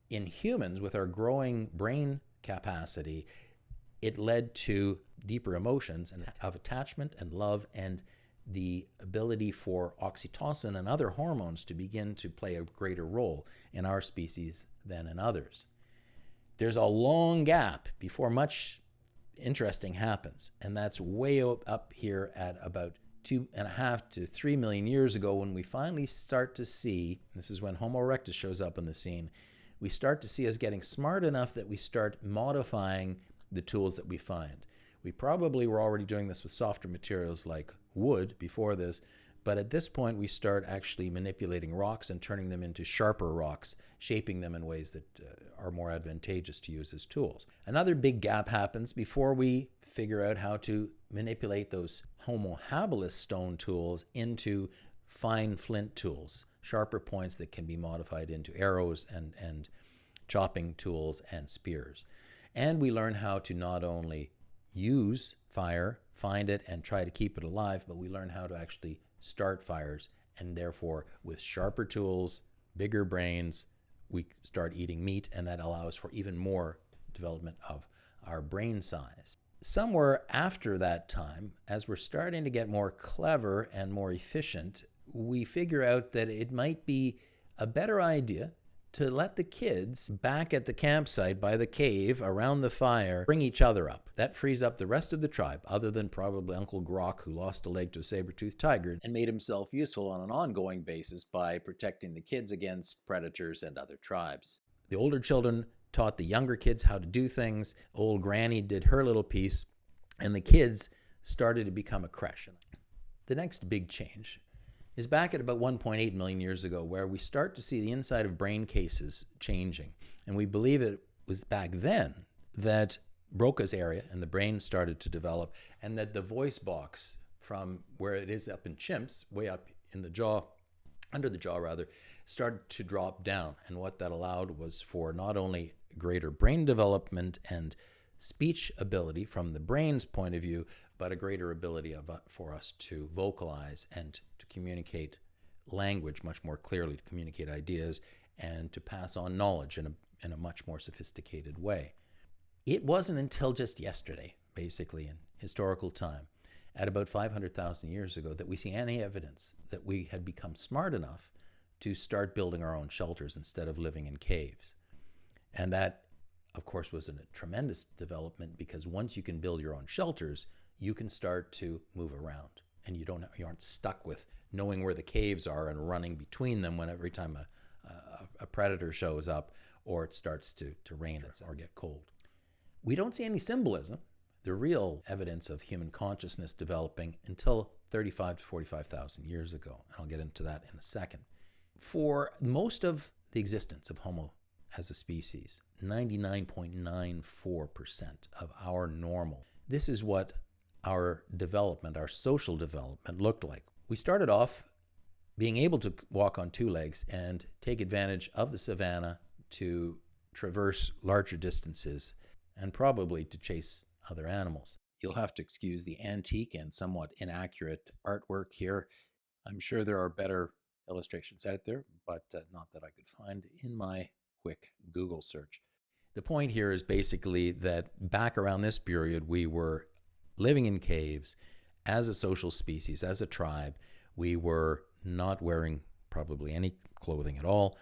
in humans, with our growing brain capacity, it led to deeper emotions and of attachment and love and the ability for oxytocin and other hormones to begin to play a greater role in our species than in others. There's a long gap before much interesting happens, and that's way up here at about 2.5 to 3 million years ago when we finally start to see, this is when Homo erectus shows up in the scene, we start to see us getting smart enough that we start modifying the tools that we find. We probably were already doing this with softer materials like wood before this, but at this point we start actually manipulating rocks and turning them into sharper rocks, shaping them in ways that are more advantageous to use as tools. Another big gap happens before we figure out how to manipulate those Homo habilis stone tools into fine flint tools, sharper points that can be modified into arrows and chopping tools and spears. And we learn how to not only use fire, find it, and try to keep it alive, but we learn how to actually start fires. And therefore, with sharper tools, bigger brains, we start eating meat, and that allows for even more development of our brain size. Somewhere after that time, as we're starting to get more clever and more efficient, we figure out that it might be a better idea to let the kids back at the campsite by the cave around the fire bring each other up. That frees up the rest of the tribe, other than probably Uncle Groch, who lost a leg to a saber-toothed tiger and made himself useful on an ongoing basis by protecting the kids against predators and other tribes. The older children taught the younger kids how to do things. Old Granny did her little piece, and the kids started to become a creche. The next big change is back at about 1.8 million years ago, where we start to see the inside of brain cases changing. And we believe it was back then that Broca's area and the brain started to develop, and that the voice box from where it is up in chimps, way up in the jaw, under the jaw rather, started to drop down. And what that allowed was for not only greater brain development and speech ability from the brain's point of view, but a greater ability for us to vocalize and to communicate language much more clearly, to communicate ideas, and to pass on knowledge in a much more sophisticated way. It wasn't until just yesterday, basically in historical time, at about 500,000 years ago, that we see any evidence that we had become smart enough to start building our own shelters instead of living in caves. And that, of course, was a tremendous development, because once you can build your own shelters, you can start to move around, and you aren't stuck with knowing where the caves are and running between them when every time a predator shows up or it starts to rain or get cold. We don't see any symbolism, the real evidence of human consciousness developing, until 35 to 45,000 years ago. And I'll get into that in a second. For most of the existence of Homo as a species, 99.94% of our normal, this is what our development, our social development looked like. We started off being able to walk on two legs and take advantage of the savanna to traverse larger distances and probably to chase other animals. You'll have to excuse the antique and somewhat inaccurate artwork here. I'm sure there are better illustrations out there, but not that I could find in my quick Google search. The point here is basically that back around this period, we were living in caves as a social species, as a tribe. We were not wearing probably any clothing at all,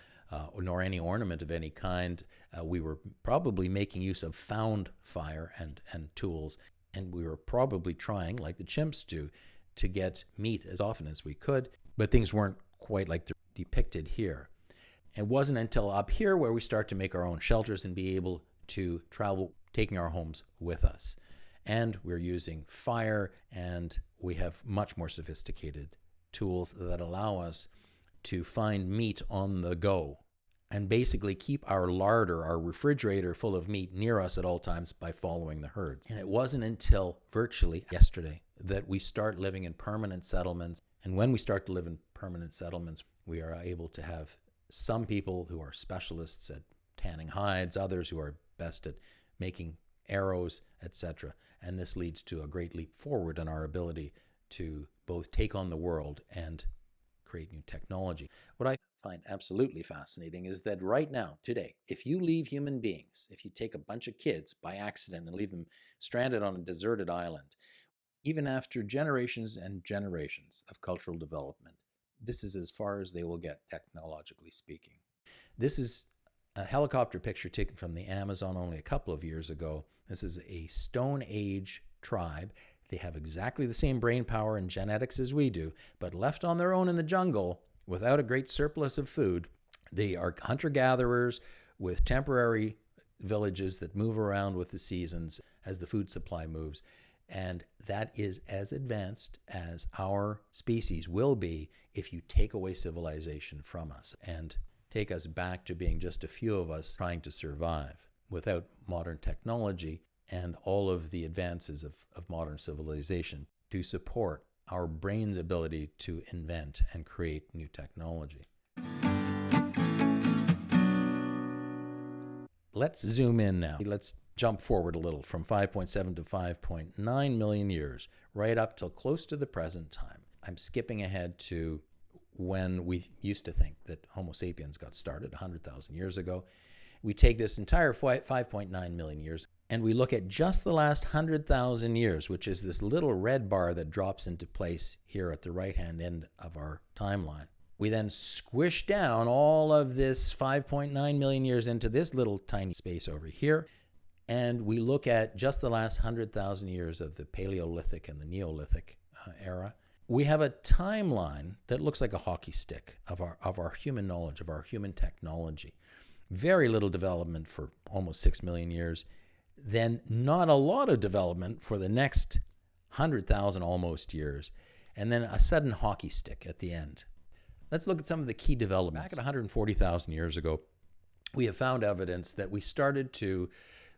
nor any ornament of any kind. We were probably making use of found fire and tools, and we were probably trying, like the chimps do, to get meat as often as we could, but things weren't quite like they're depicted here. It wasn't until up here where we start to make our own shelters and be able to travel, taking our homes with us. And we're using fire, and we have much more sophisticated tools that allow us to find meat on the go and basically keep our larder, our refrigerator full of meat near us at all times by following the herds. And it wasn't until virtually yesterday that we start living in permanent settlements. And when we start to live in permanent settlements, we are able to have some people who are specialists at tanning hides, others who are best at making arrows, etc. And this leads to a great leap forward in our ability to both take on the world and create new technology. What I find absolutely fascinating is that right now, today, if you leave human beings, if you take a bunch of kids by accident and leave them stranded on a deserted island, even after generations and generations of cultural development, this is as far as they will get, technologically speaking. This is a helicopter picture taken from the Amazon only a couple of years ago. This is a Stone Age tribe. They have exactly the same brain power and genetics as we do, but left on their own in the jungle without a great surplus of food. They are hunter-gatherers with temporary villages that move around with the seasons as the food supply moves. And that is as advanced as our species will be if you take away civilization from us and take us back to being just a few of us trying to survive without modern technology and all of the advances of modern civilization to support our brain's ability to invent and create new technology. Let's zoom in now. Let's jump forward a little from 5.7 to 5.9 million years, right up till close to the present time. I'm skipping ahead to when we used to think that Homo sapiens got started 100,000 years ago. We take this entire 5.9 million years and we look at just the last 100,000 years, which is this little red bar that drops into place here at the right-hand end of our timeline. We then squish down all of this 5.9 million years into this little tiny space over here, and we look at just the last 100,000 years of the Paleolithic and the Neolithic era. We have a timeline that looks like a hockey stick of our human knowledge, of our human technology. Very little development for almost 6 million years. Then not a lot of development for the next 100,000 almost years. And then a sudden hockey stick at the end. Let's look at some of the key developments. Back at 140,000 years ago, we have found evidence that we started to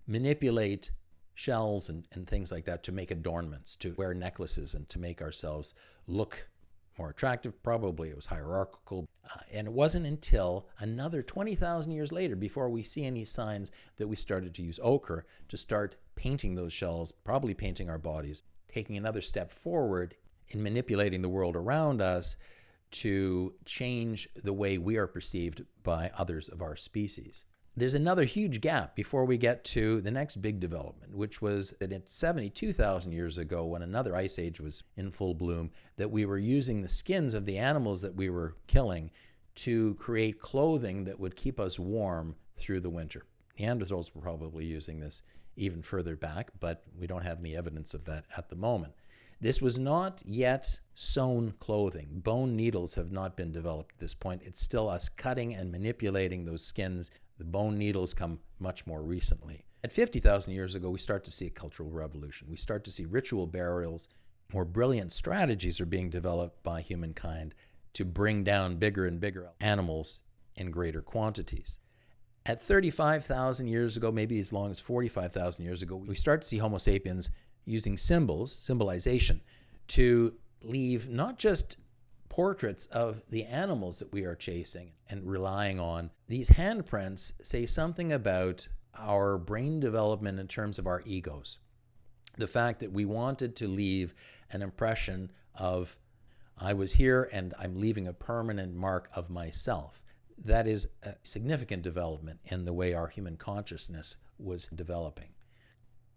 manipulate shells and things like that to make adornments, to wear necklaces and to make ourselves look more attractive. Probably it was hierarchical. And it wasn't until another 20,000 years later before we see any signs that we started to use ochre to start painting those shells, probably painting our bodies, taking another step forward in manipulating the world around us to change the way we are perceived by others of our species. There's another huge gap before we get to the next big development, which was that it's 72,000 years ago, when another ice age was in full bloom, that we were using the skins of the animals that we were killing to create clothing that would keep us warm through the winter. Neanderthals were probably using this even further back, but we don't have any evidence of that at the moment. This was not yet sewn clothing. Bone needles have not been developed at this point. It's still us cutting and manipulating those skins. The bone needles come much more recently. At 50,000 years ago, we start to see a cultural revolution. We start to see ritual burials. More brilliant strategies are being developed by humankind to bring down bigger and bigger animals in greater quantities. At 35,000 years ago, maybe as long as 45,000 years ago, we start to see Homo sapiens using symbolization, to leave not just portraits of the animals that we are chasing and relying on. These handprints say something about our brain development in terms of our egos. The fact that we wanted to leave an impression of, I was here and I'm leaving a permanent mark of myself. That is a significant development in the way our human consciousness was developing.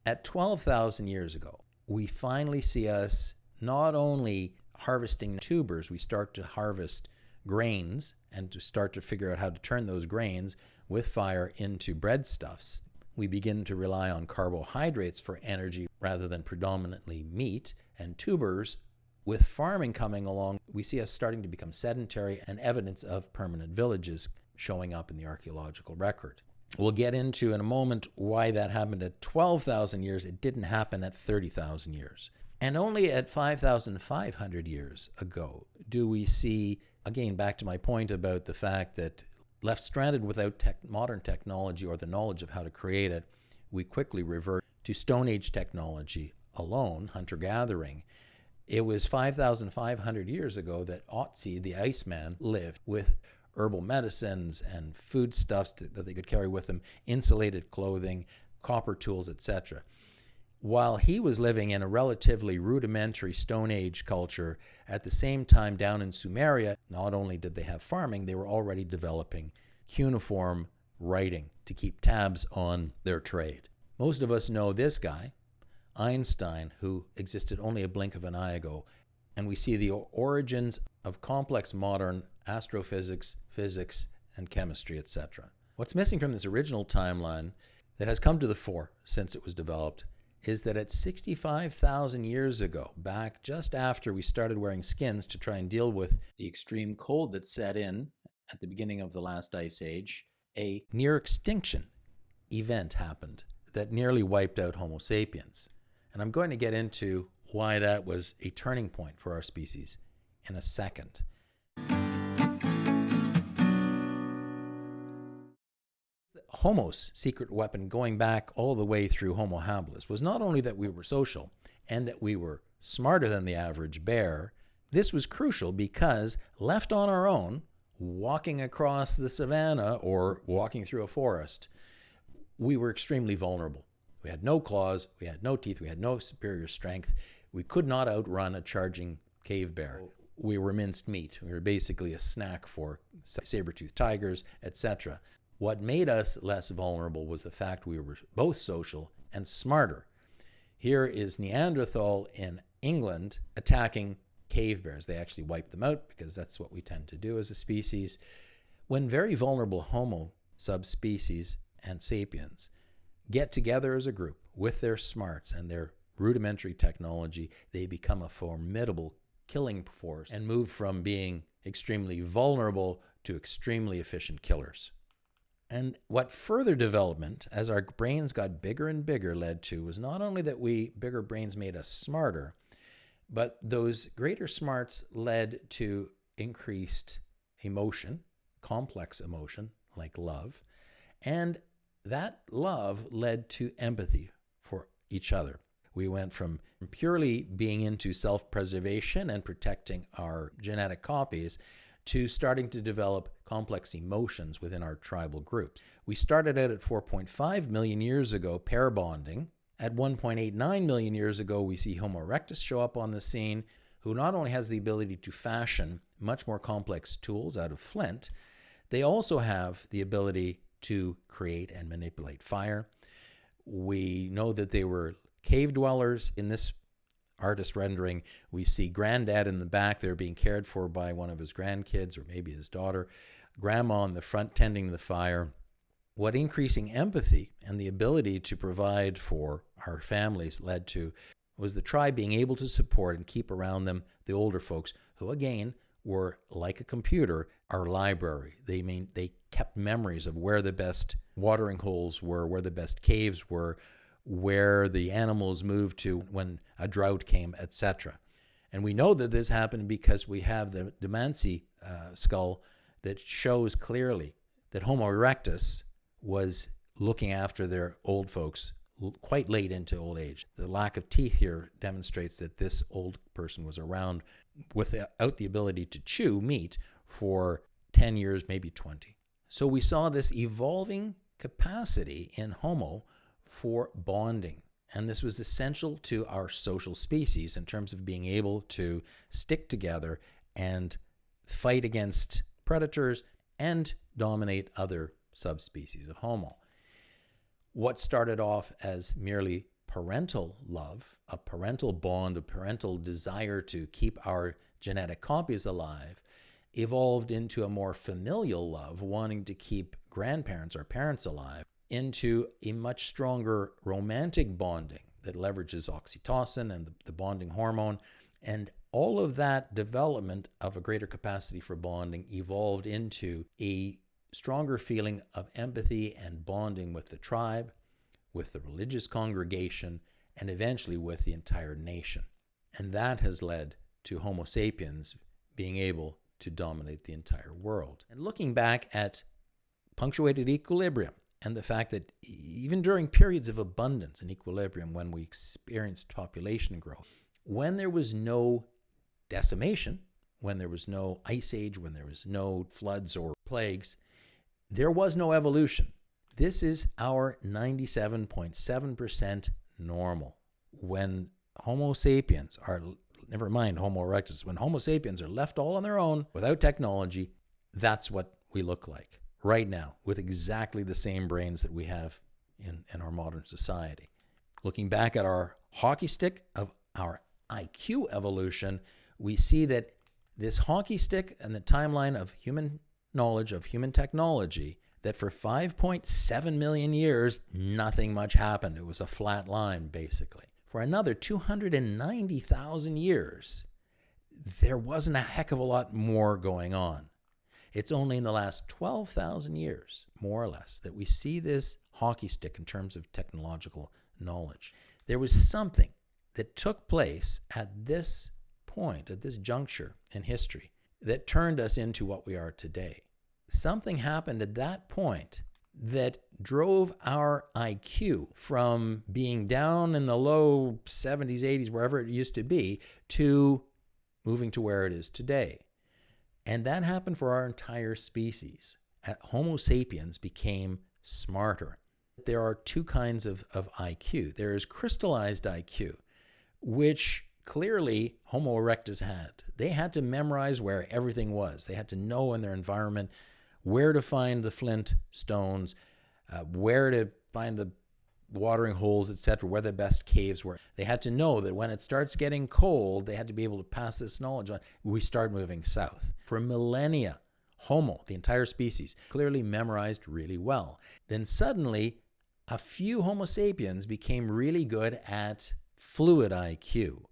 At 12,000 years ago, we finally see us not only harvesting tubers, we start to harvest grains and to start to figure out how to turn those grains with fire into breadstuffs. We begin to rely on carbohydrates for energy rather than predominantly meat and tubers. With farming coming along, we see us starting to become sedentary and evidence of permanent villages showing up in the archaeological record. We'll get into in a moment why that happened at 12,000 years. It didn't happen at 30,000 years. And only at 5,500 years ago do we see, again, back to my point about the fact that left stranded without modern technology or the knowledge of how to create it, we quickly revert to Stone Age technology alone, hunter-gathering. It was 5,500 years ago that Otzi, the Iceman, lived with herbal medicines and foodstuffs that they could carry with them, insulated clothing, copper tools, etc. While he was living in a relatively rudimentary Stone Age culture, at the same time down in Sumeria, not only did they have farming, they were already developing cuneiform writing to keep tabs on their trade. Most of us know this guy, Einstein, who existed only a blink of an eye ago, and we see the origins of complex modern astrophysics, physics, and chemistry, etc. What's missing from this original timeline that has come to the fore since it was developed is that at 65,000 years ago, back just after we started wearing skins to try and deal with the extreme cold that set in at the beginning of the last ice age, a near extinction event happened that nearly wiped out Homo sapiens. And I'm going to get into why that was a turning point for our species in a second. Homo's secret weapon, going back all the way through Homo habilis, was not only that we were social and that we were smarter than the average bear. This was crucial because left on our own, walking across the savannah or walking through a forest, we were extremely vulnerable. We had no claws, we had no teeth, we had no superior strength. We could not outrun a charging cave bear. We were minced meat. We were basically a snack for saber-toothed tigers, etc. What made us less vulnerable was the fact we were both social and smarter. Here is Neanderthal in England attacking cave bears. They actually wiped them out because that's what we tend to do as a species. When very vulnerable Homo subspecies and sapiens get together as a group with their smarts and their rudimentary technology, they become a formidable killing force and move from being extremely vulnerable to extremely efficient killers. And what further development, as our brains got bigger and bigger, led to was not only that bigger brains made us smarter, but those greater smarts led to increased emotion, complex emotion, like love, and that love led to empathy for each other. We went from purely being into self-preservation and protecting our genetic copies to starting to develop complex emotions within our tribal groups. We started out at 4.5 million years ago, pair bonding. At 1.89 million years ago, we see Homo erectus show up on the scene, who not only has the ability to fashion much more complex tools out of flint, they also have the ability to create and manipulate fire. We know that they were cave dwellers. In this artist rendering, we see granddad in the back there being cared for by one of his grandkids or maybe his daughter, grandma in the front tending the fire. What increasing empathy and the ability to provide for our families led to was the tribe being able to support and keep around them the older folks who, again, were like a computer, our library. They kept memories of where the best watering holes were, where the best caves were, where the animals moved to when a drought came, etc. And we know that this happened because we have the Dmancy skull that shows clearly that Homo erectus was looking after their old folks quite late into old age. The lack of teeth here demonstrates that this old person was around without the ability to chew meat for 10 years, maybe 20. So we saw this evolving capacity in Homo for bonding. And this was essential to our social species in terms of being able to stick together and fight against predators and dominate other subspecies of Homo. What started off as merely parental love, a parental bond, a parental desire to keep our genetic copies alive, evolved into a more familial love, wanting to keep grandparents or parents alive, into a much stronger romantic bonding that leverages oxytocin and the bonding hormone. And all of that development of a greater capacity for bonding evolved into a stronger feeling of empathy and bonding with the tribe, with the religious congregation, and eventually with the entire nation. And that has led to Homo sapiens being able to dominate the entire world. And looking back at punctuated equilibrium and the fact that even during periods of abundance and equilibrium, when we experienced population growth, when there was no decimation, when there was no ice age, when there was no floods or plagues, there was no evolution. This is our 97.7% normal. When Homo sapiens are, never mind Homo erectus, when Homo sapiens are left all on their own without technology, that's what we look like right now, with exactly the same brains that we have in our modern society. Looking back at our hockey stick of our IQ evolution, we see that this hockey stick and the timeline of human knowledge, of human technology, that for 5.7 million years, nothing much happened. It was a flat line, basically. For another 290,000 years, there wasn't a heck of a lot more going on. It's only in the last 12,000 years, more or less, that we see this hockey stick in terms of technological knowledge. There was something that took place at this point, at this juncture in history, that turned us into what we are today. Something happened at that point that drove our IQ from being down in the low 70s, 80s, wherever it used to be, to moving to where it is today. And that happened for our entire species. Homo sapiens became smarter. There are two kinds of IQ. There is crystallized IQ, which clearly Homo erectus had. They had to memorize where everything was. They had to know in their environment where to find the flint stones, where to find the watering holes, etc., where the best caves were. They had to know that when it starts getting cold, they had to be able to pass this knowledge on. We start moving south. For millennia, Homo, the entire species, clearly memorized really well. Then suddenly, a few Homo sapiens became really good at fluid IQ,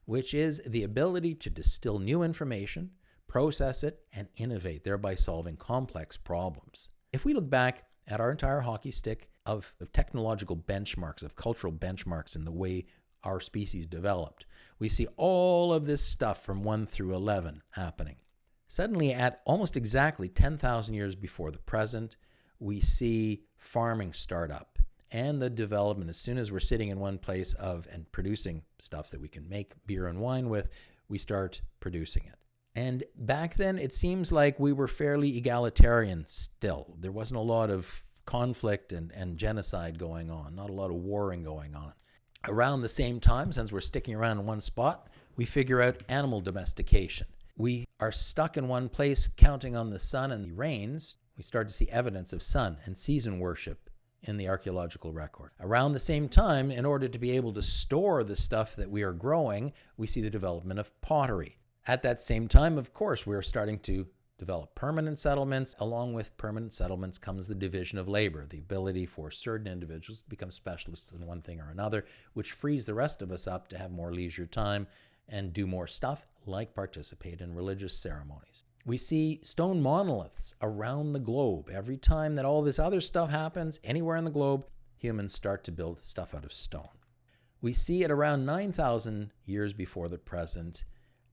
which is the ability to distill new information, process it, and innovate, thereby solving complex problems. If we look back at our entire hockey stick of technological benchmarks, of cultural benchmarks in the way our species developed, we see all of this stuff from 1 through 11 happening. Suddenly, at almost exactly 10,000 years before the present, we see farming start up and the development. As soon as we're sitting in one place and producing stuff that we can make beer and wine with, we start producing it. And back then, it seems like we were fairly egalitarian still. There wasn't a lot of conflict and genocide going on, not a lot of warring going on. Around the same time, since we're sticking around in one spot, we figure out animal domestication. We are stuck in one place counting on the sun and the rains. We start to see evidence of sun and season worship in the archeological record. Around the same time, in order to be able to store the stuff that we are growing, we see the development of pottery. At that same time, of course, we're starting to develop permanent settlements. Along with permanent settlements comes the division of labor, the ability for certain individuals to become specialists in one thing or another, which frees the rest of us up to have more leisure time and do more stuff, like participate in religious ceremonies. We see stone monoliths around the globe. Every time that all this other stuff happens, anywhere in the globe, humans start to build stuff out of stone. We see at around 9,000 years before the present,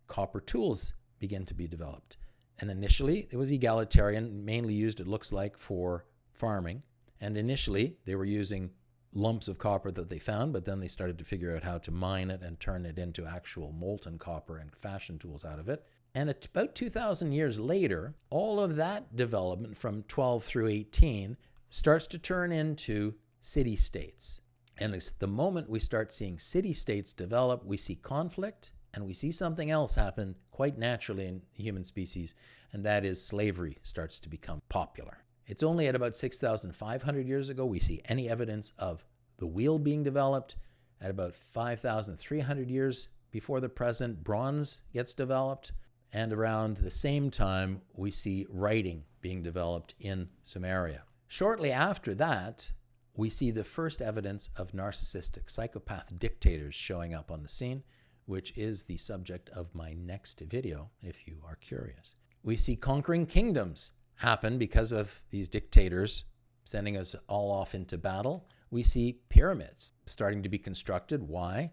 copper tools begin to be developed. And initially, it was egalitarian, mainly used, it looks like, for farming. And initially, they were using lumps of copper that they found, but then they started to figure out how to mine it and turn it into actual molten copper and fashion tools out of it. And at about 2,000 years later, all of that development from 12 through 18 starts to turn into city-states. And it's the moment we start seeing city-states develop, we see conflict, and we see something else happen quite naturally in the human species, and that is slavery starts to become popular. It's only at about 6,500 years ago we see any evidence of the wheel being developed. At about 5,300 years before the present, bronze gets developed. And around the same time, we see writing being developed in Sumeria. Shortly after that, we see the first evidence of narcissistic psychopath dictators showing up on the scene, which is the subject of my next video, if you are curious. We see conquering kingdoms happen because of these dictators sending us all off into battle. We see pyramids starting to be constructed. Why?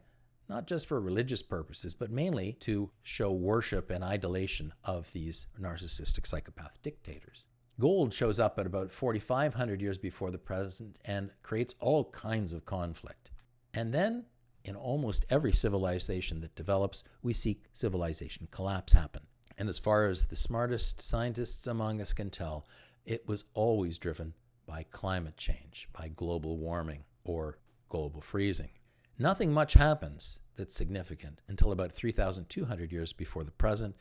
Not just for religious purposes, but mainly to show worship and idolation of these narcissistic psychopath dictators. Gold shows up at about 4,500 years before the present and creates all kinds of conflict. And then, in almost every civilization that develops, we see civilization collapse happen. And as far as the smartest scientists among us can tell, it was always driven by climate change, by global warming or global freezing. Nothing much happens that's significant until about 3,200 years before the present,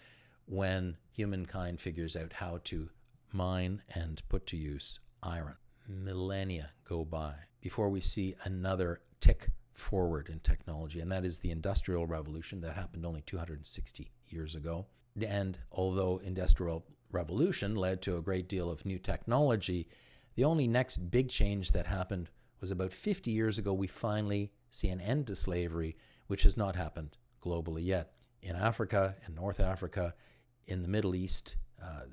when humankind figures out how to mine and put to use iron. Millennia go by before we see another tick forward in technology, and that is the Industrial Revolution that happened only 260 years ago. And although Industrial Revolution led to a great deal of new technology, the only next big change that happened was about 50 years ago. We finally see an end to slavery, which has not happened globally yet. In Africa, in North Africa, in the Middle East,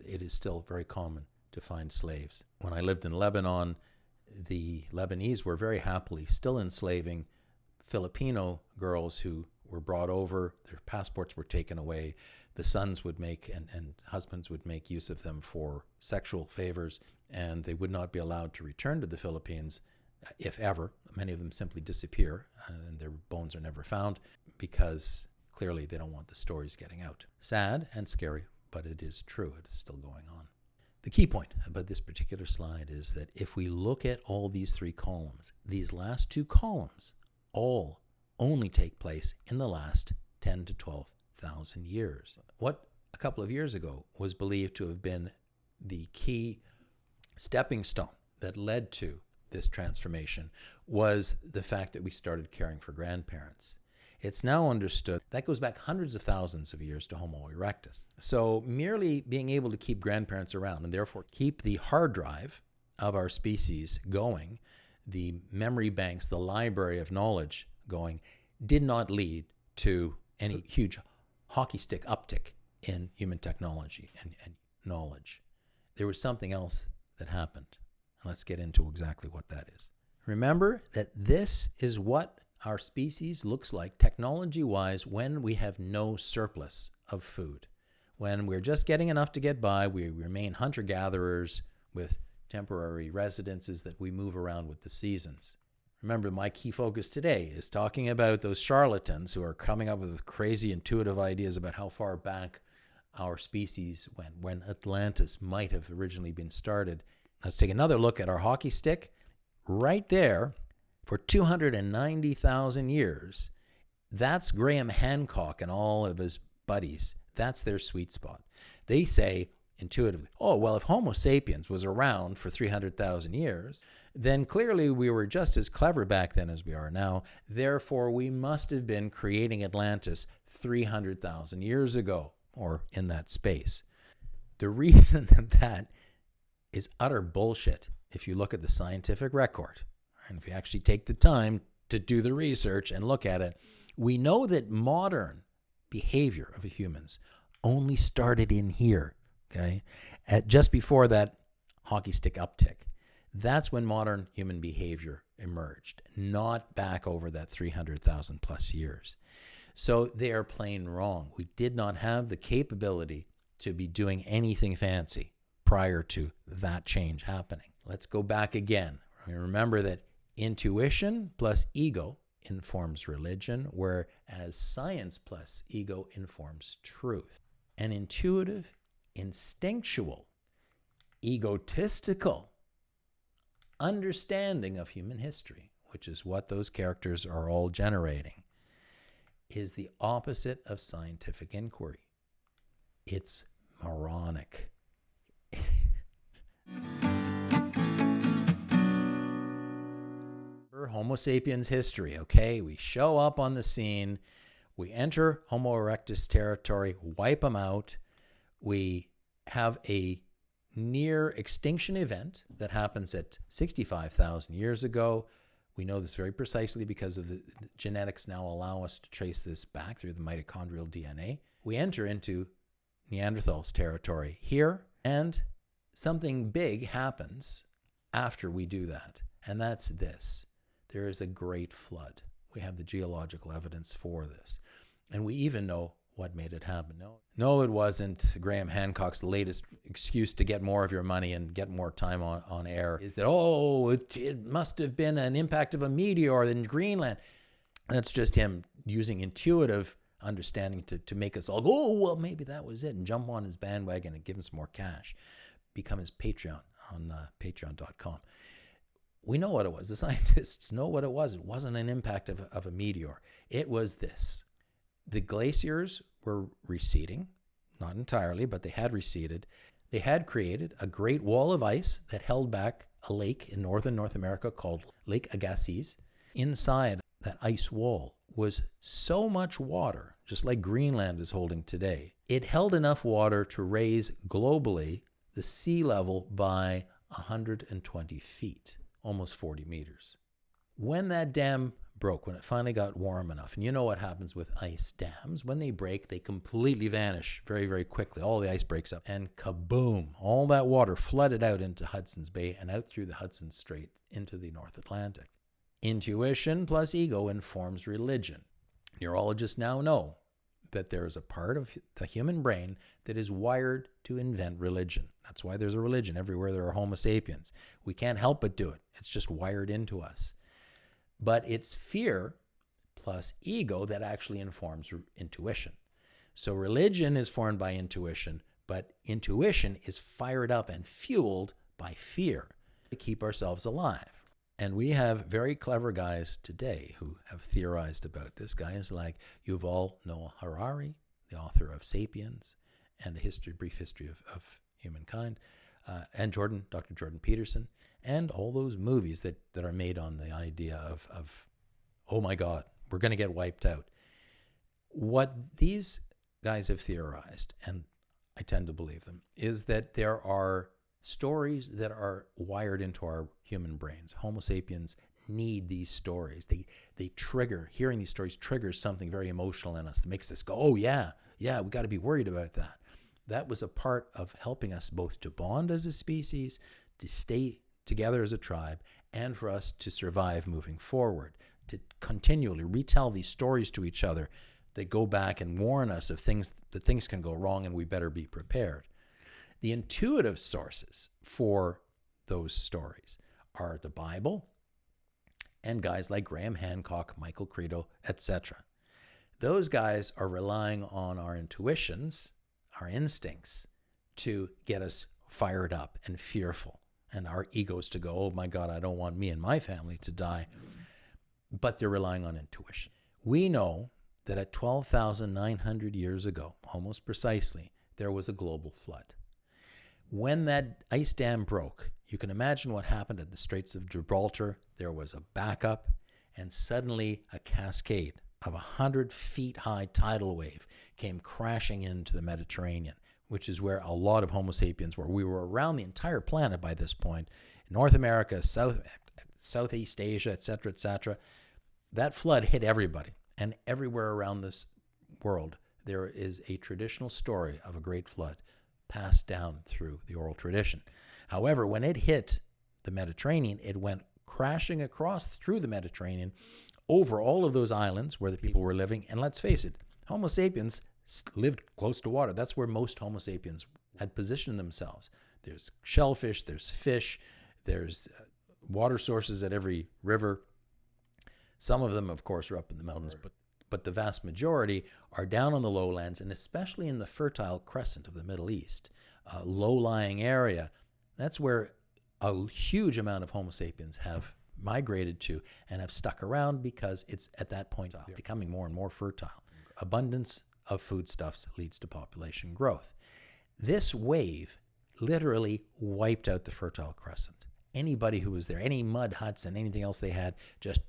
it is still very common to find slaves. When I lived in Lebanon, the Lebanese were very happily still enslaving Filipino girls who were brought over. Their passports were taken away. The sons would make and husbands would make use of them for sexual favors, and they would not be allowed to return to the Philippines, if ever. Many of them simply disappear, and their bones are never found because clearly they don't want the stories getting out. Sad and scary, but it is true. It is still going on. The key point about this particular slide is that if we look at all these three columns, these last two columns all only take place in the last 10 to 12,000 years. What a couple of years ago was believed to have been the key stepping stone that led to this transformation was the fact that we started caring for grandparents. It's now understood that goes back hundreds of thousands of years to Homo erectus. So merely being able to keep grandparents around and therefore keep the hard drive of our species going, the memory banks, the library of knowledge going, did not lead to any huge hockey stick uptick in human technology and knowledge. There was something else that happened. And let's get into exactly what that is. Remember that this is what our species looks like technology-wise when we have no surplus of food. When we're just getting enough to get by, we remain hunter-gatherers with temporary residences that we move around with the seasons. Remember, my key focus today is talking about those charlatans who are coming up with crazy intuitive ideas about how far back our species went, when Atlantis might have originally been started. Let's take another look at our hockey stick. Right there, for 290,000 years, that's Graham Hancock and all of his buddies. That's their sweet spot. They say intuitively, oh, well, if Homo sapiens was around for 300,000 years, then clearly we were just as clever back then as we are now. Therefore, we must have been creating Atlantis 300,000 years ago, or in that space. The reason that is utter bullshit, if you look at the scientific record, and if you actually take the time to do the research and look at it, we know that modern behavior of humans only started in here, okay? Just before that hockey stick uptick. That's when modern human behavior emerged, not back over that 300,000 plus years. So they are plain wrong. We did not have the capability to be doing anything fancy prior to that change happening. Let's go back again. Remember that intuition plus ego informs religion, whereas science plus ego informs truth. An intuitive, instinctual, egotistical understanding of human history, which is what those characters are all generating, is the opposite of scientific inquiry. It's moronic. Homo sapiens history, okay? We show up on the scene, we enter Homo erectus territory, wipe them out. We have a near extinction event that happens at 65,000 years ago. We know this very precisely because of the genetics now allow us to trace this back through the mitochondrial DNA. We enter into Neanderthals territory here, and something big happens after we do that, and that's this. There is a great flood. We have the geological evidence for this, and we even know what made it happen. No, it wasn't Graham Hancock's latest excuse to get more of your money and get more time on air. Is that, it must have been an impact of a meteor in Greenland. That's just him using intuitive understanding to make us all go, oh, well, maybe that was it, and jump on his bandwagon and give him some more cash. Become his Patreon on patreon.com. We know what it was. The scientists know what it was. It wasn't an impact of a meteor. It was this. The glaciers were receding, not entirely, but they had receded. They had created a great wall of ice that held back a lake in northern North America called Lake Agassiz. Inside that ice wall was so much water, just like Greenland is holding today. It held enough water to raise globally the sea level by 120 feet, almost 40 meters. When that dam broke, when it finally got warm enough, and you know what happens with ice dams, when they break, they completely vanish very, very quickly. All the ice breaks up, and kaboom, all that water flooded out into Hudson's Bay and out through the Hudson Strait into the North Atlantic. Intuition plus ego informs religion. Neurologists now know that there is a part of the human brain that is wired to invent religion. That's why there's a religion everywhere there are Homo sapiens. We can't help but do it. It's just wired into us. But it's fear plus ego that actually informs intuition. So religion is formed by intuition, but intuition is fired up and fueled by fear to keep ourselves alive. And we have very clever guys today who have theorized about this. Guys like Yuval Noah Harari, the author of Sapiens and a brief history of humankind, and Dr. Jordan Peterson, and all those movies that are made on the idea of oh my God, we're going to get wiped out. What these guys have theorized, and I tend to believe them, is that there are stories that are wired into our human brains. Homo sapiens need these stories. They trigger, hearing these stories triggers something very emotional in us that makes us go, oh yeah, we got to be worried about that. That was a part of helping us both to bond as a species, to stay together as a tribe, and for us to survive moving forward, to continually retell these stories to each other that go back and warn us of things can go wrong and we better be prepared. The intuitive sources for those stories are the Bible and guys like Graham Hancock, Michael Credo, etc. Those guys are relying on our intuitions, our instincts, to get us fired up and fearful, and our egos to go, oh my God, I don't want me and my family to die. But they're relying on intuition. We know that at 12,900 years ago, almost precisely, there was a global flood. When that ice dam broke, you can imagine what happened at the Straits of Gibraltar. There was a backup, and suddenly a cascade of 100 feet high tidal wave came crashing into the Mediterranean, which is where a lot of Homo sapiens were. We were around the entire planet by this point, North America, Southeast Asia, etc., etc. That flood hit everybody, and everywhere around this world, there is a traditional story of a great flood passed down through the oral tradition. However, when it hit the Mediterranean, it went crashing across through the Mediterranean over all of those islands where the people were living. And let's face it, Homo sapiens lived close to water. That's where most Homo sapiens had positioned themselves. There's shellfish, there's fish, there's water sources at every river. Some of them, of course, are up in the mountains, but the vast majority are down on the lowlands, and especially in the Fertile Crescent of the Middle East, a low-lying area. That's where a huge amount of Homo sapiens have migrated to and have stuck around because it's at that point becoming more and more fertile. Abundance of foodstuffs leads to population growth. This wave literally wiped out the Fertile Crescent. Anybody who was there, any mud huts and anything else they had, just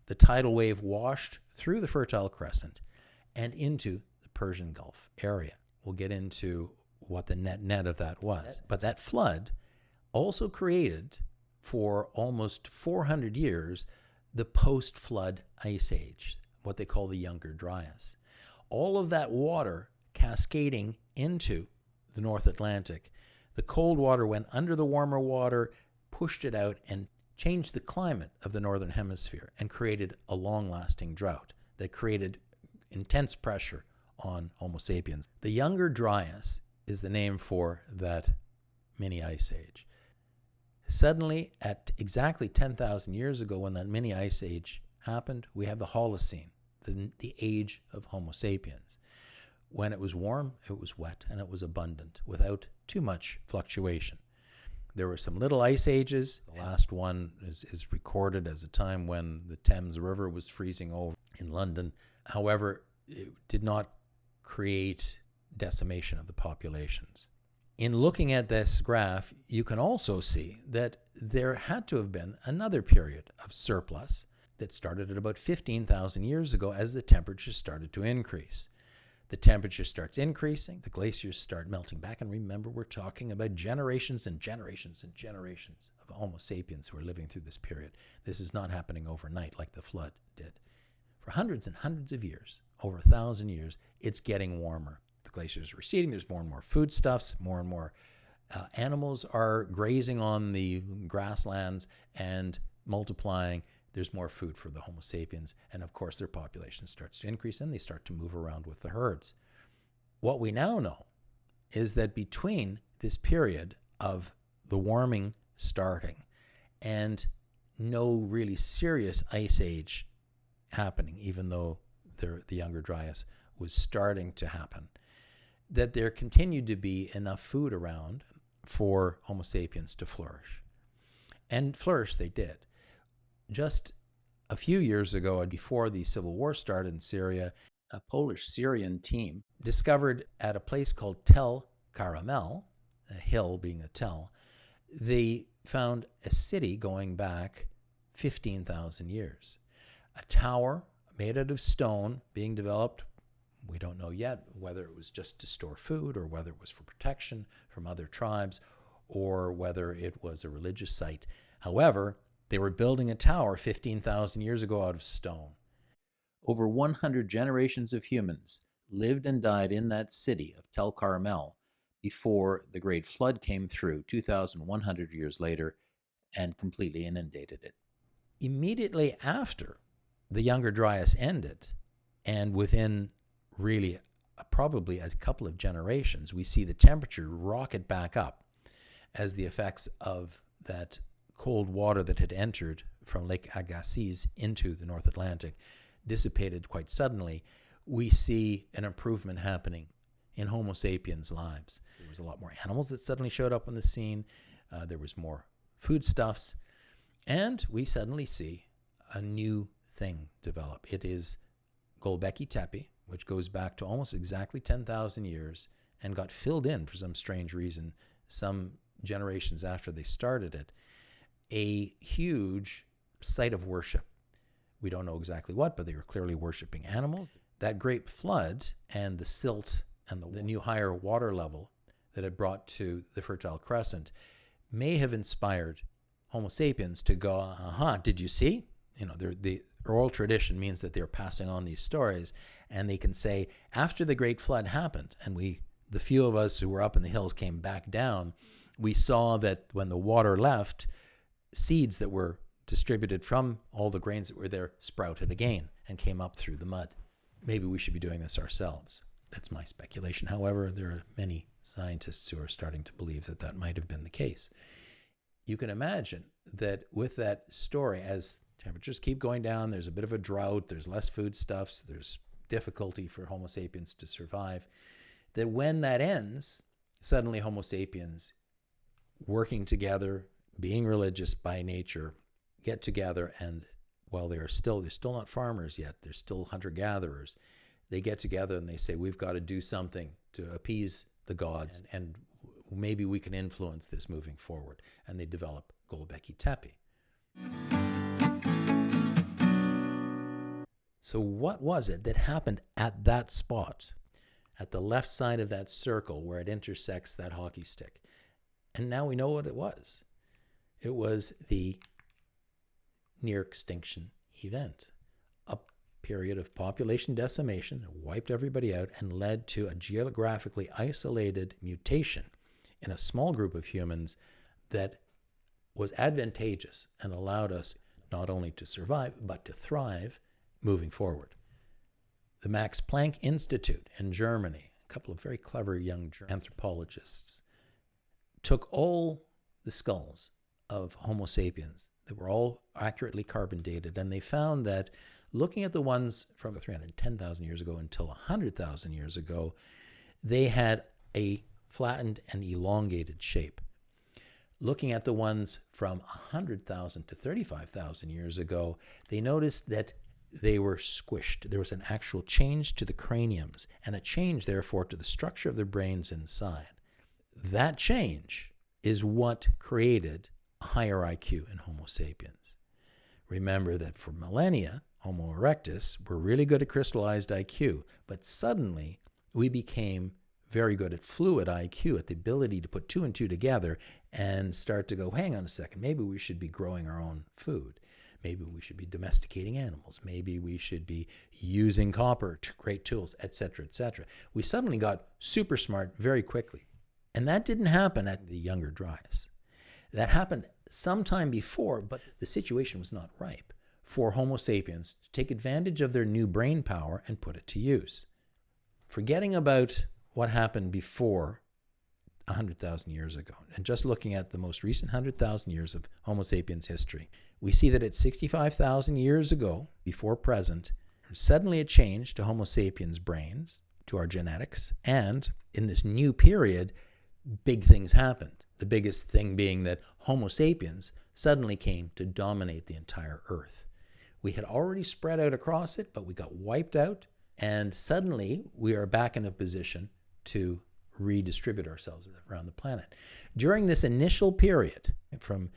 the tidal wave washed through the Fertile Crescent and into the Persian Gulf area. We'll get into what the net of that was. But that flood also created, for almost 400 years, the post-flood ice age, what they call the Younger Dryas. All of that water cascading into the North Atlantic The cold water went under the warmer water, pushed it out, and changed the climate of the northern hemisphere and created a long-lasting drought that created intense pressure on Homo sapiens. The Younger Dryas is the name for that mini ice age. Suddenly, at exactly 10,000 years ago, when that mini ice age happened, we have the Holocene, the age of Homo sapiens. When it was warm, it was wet, and it was abundant, without too much fluctuation. There were some little ice ages. The last one is recorded as a time when the Thames River was freezing over in London. However, it did not create decimation of the populations. In looking at this graph, you can also see that there had to have been another period of surplus that started at about 15,000 years ago as the temperature started to increase. The temperature starts increasing, the glaciers start melting back, and remember, we're talking about generations and generations and generations of Homo sapiens who are living through this period. This is not happening overnight like the flood did. For hundreds and hundreds of years, over 1,000 years, it's getting warmer. The glaciers are receding, there's more and more foodstuffs, more and more animals are grazing on the grasslands and multiplying. There's more food for the Homo sapiens, and of course their population starts to increase and they start to move around with the herds. What we now know is that between this period of the warming starting and no really serious ice age happening, even though the Younger Dryas was starting to happen, that there continued to be enough food around for Homo sapiens to flourish. And flourish they did. Just a few years ago, before the civil war started in Syria, a Polish-Syrian team discovered at a place called Tel Caramel, a hill being a tell, they found a city going back 15,000 years. A tower made out of stone being developed. We don't know yet whether it was just to store food or whether it was for protection from other tribes or whether it was a religious site. However, they were building a tower 15,000 years ago out of stone. Over 100 generations of humans lived and died in that city of Tel Carmel before the Great Flood came through 2,100 years later and completely inundated it. Immediately after the Younger Dryas ended, and within really probably a couple of generations, we see the temperature rocket back up as the effects of that cold water that had entered from Lake Agassiz into the North Atlantic dissipated quite suddenly. We see an improvement happening in Homo sapiens' lives. There was a lot more animals that suddenly showed up on the scene. There was more foodstuffs. And we suddenly see a new thing develop. It is Gölbekli Tepe, which goes back to almost exactly 10,000 years and got filled in for some strange reason some generations after they started it. A huge site of worship. We don't know exactly what, but they were clearly worshiping animals. That great flood and the silt and the new higher water level that it brought to the Fertile Crescent may have inspired Homo sapiens to go, did you see? The oral tradition means that they're passing on these stories, and they can say, after the great flood happened, and the few of us who were up in the hills came back down, we saw that when the water left, seeds that were distributed from all the grains that were there sprouted again and came up through the mud. Maybe we should be doing this ourselves. That's my speculation. However, there are many scientists who are starting to believe that that might have been the case. You can imagine that with that story, as temperatures keep going down, there's a bit of a drought, there's less foodstuffs, there's difficulty for Homo sapiens to survive, that when that ends, suddenly Homo sapiens working together, being religious by nature, get together, and while they're still not farmers yet, they're still hunter-gatherers, they get together and they say, we've got to do something to appease the gods, and maybe we can influence this moving forward. And they develop Gölbekli Tepe. So what was it that happened at that spot, at the left side of that circle where it intersects that hockey stick? And now we know what it was. It was the near extinction event, a period of population decimation that wiped everybody out and led to a geographically isolated mutation in a small group of humans that was advantageous and allowed us not only to survive, but to thrive moving forward. The Max Planck Institute in Germany, a couple of very clever young anthropologists, took all the skulls of Homo sapiens that were all accurately carbon dated, and they found that looking at the ones from 310,000 years ago until 100,000 years ago, they had a flattened and elongated shape. Looking at the ones from 100,000 to 35,000 years ago, they noticed that they were squished. There was an actual change to the craniums and a change, therefore, to the structure of the brains inside. That change is what created a higher IQ in Homo sapiens. Remember that for millennia, Homo erectus were really good at crystallized IQ, but suddenly we became very good at fluid IQ, at the ability to put two and two together and start to go, hang on a second, maybe we should be growing our own food. Maybe we should be domesticating animals. Maybe we should be using copper to create tools, etc., etc. We suddenly got super smart very quickly. And that didn't happen at the younger Dryas. That happened sometime before, but the situation was not ripe for Homo sapiens to take advantage of their new brain power and put it to use. Forgetting about what happened before 100,000 years ago, and just looking at the most recent 100,000 years of Homo sapiens history, we see that at 65,000 years ago, before present, suddenly a change to Homo sapiens brains, to our genetics, and in this new period, big things happened. The biggest thing being that Homo sapiens suddenly came to dominate the entire Earth. We had already spread out across it, but we got wiped out, and suddenly we are back in a position to redistribute ourselves around the planet. During this initial period, from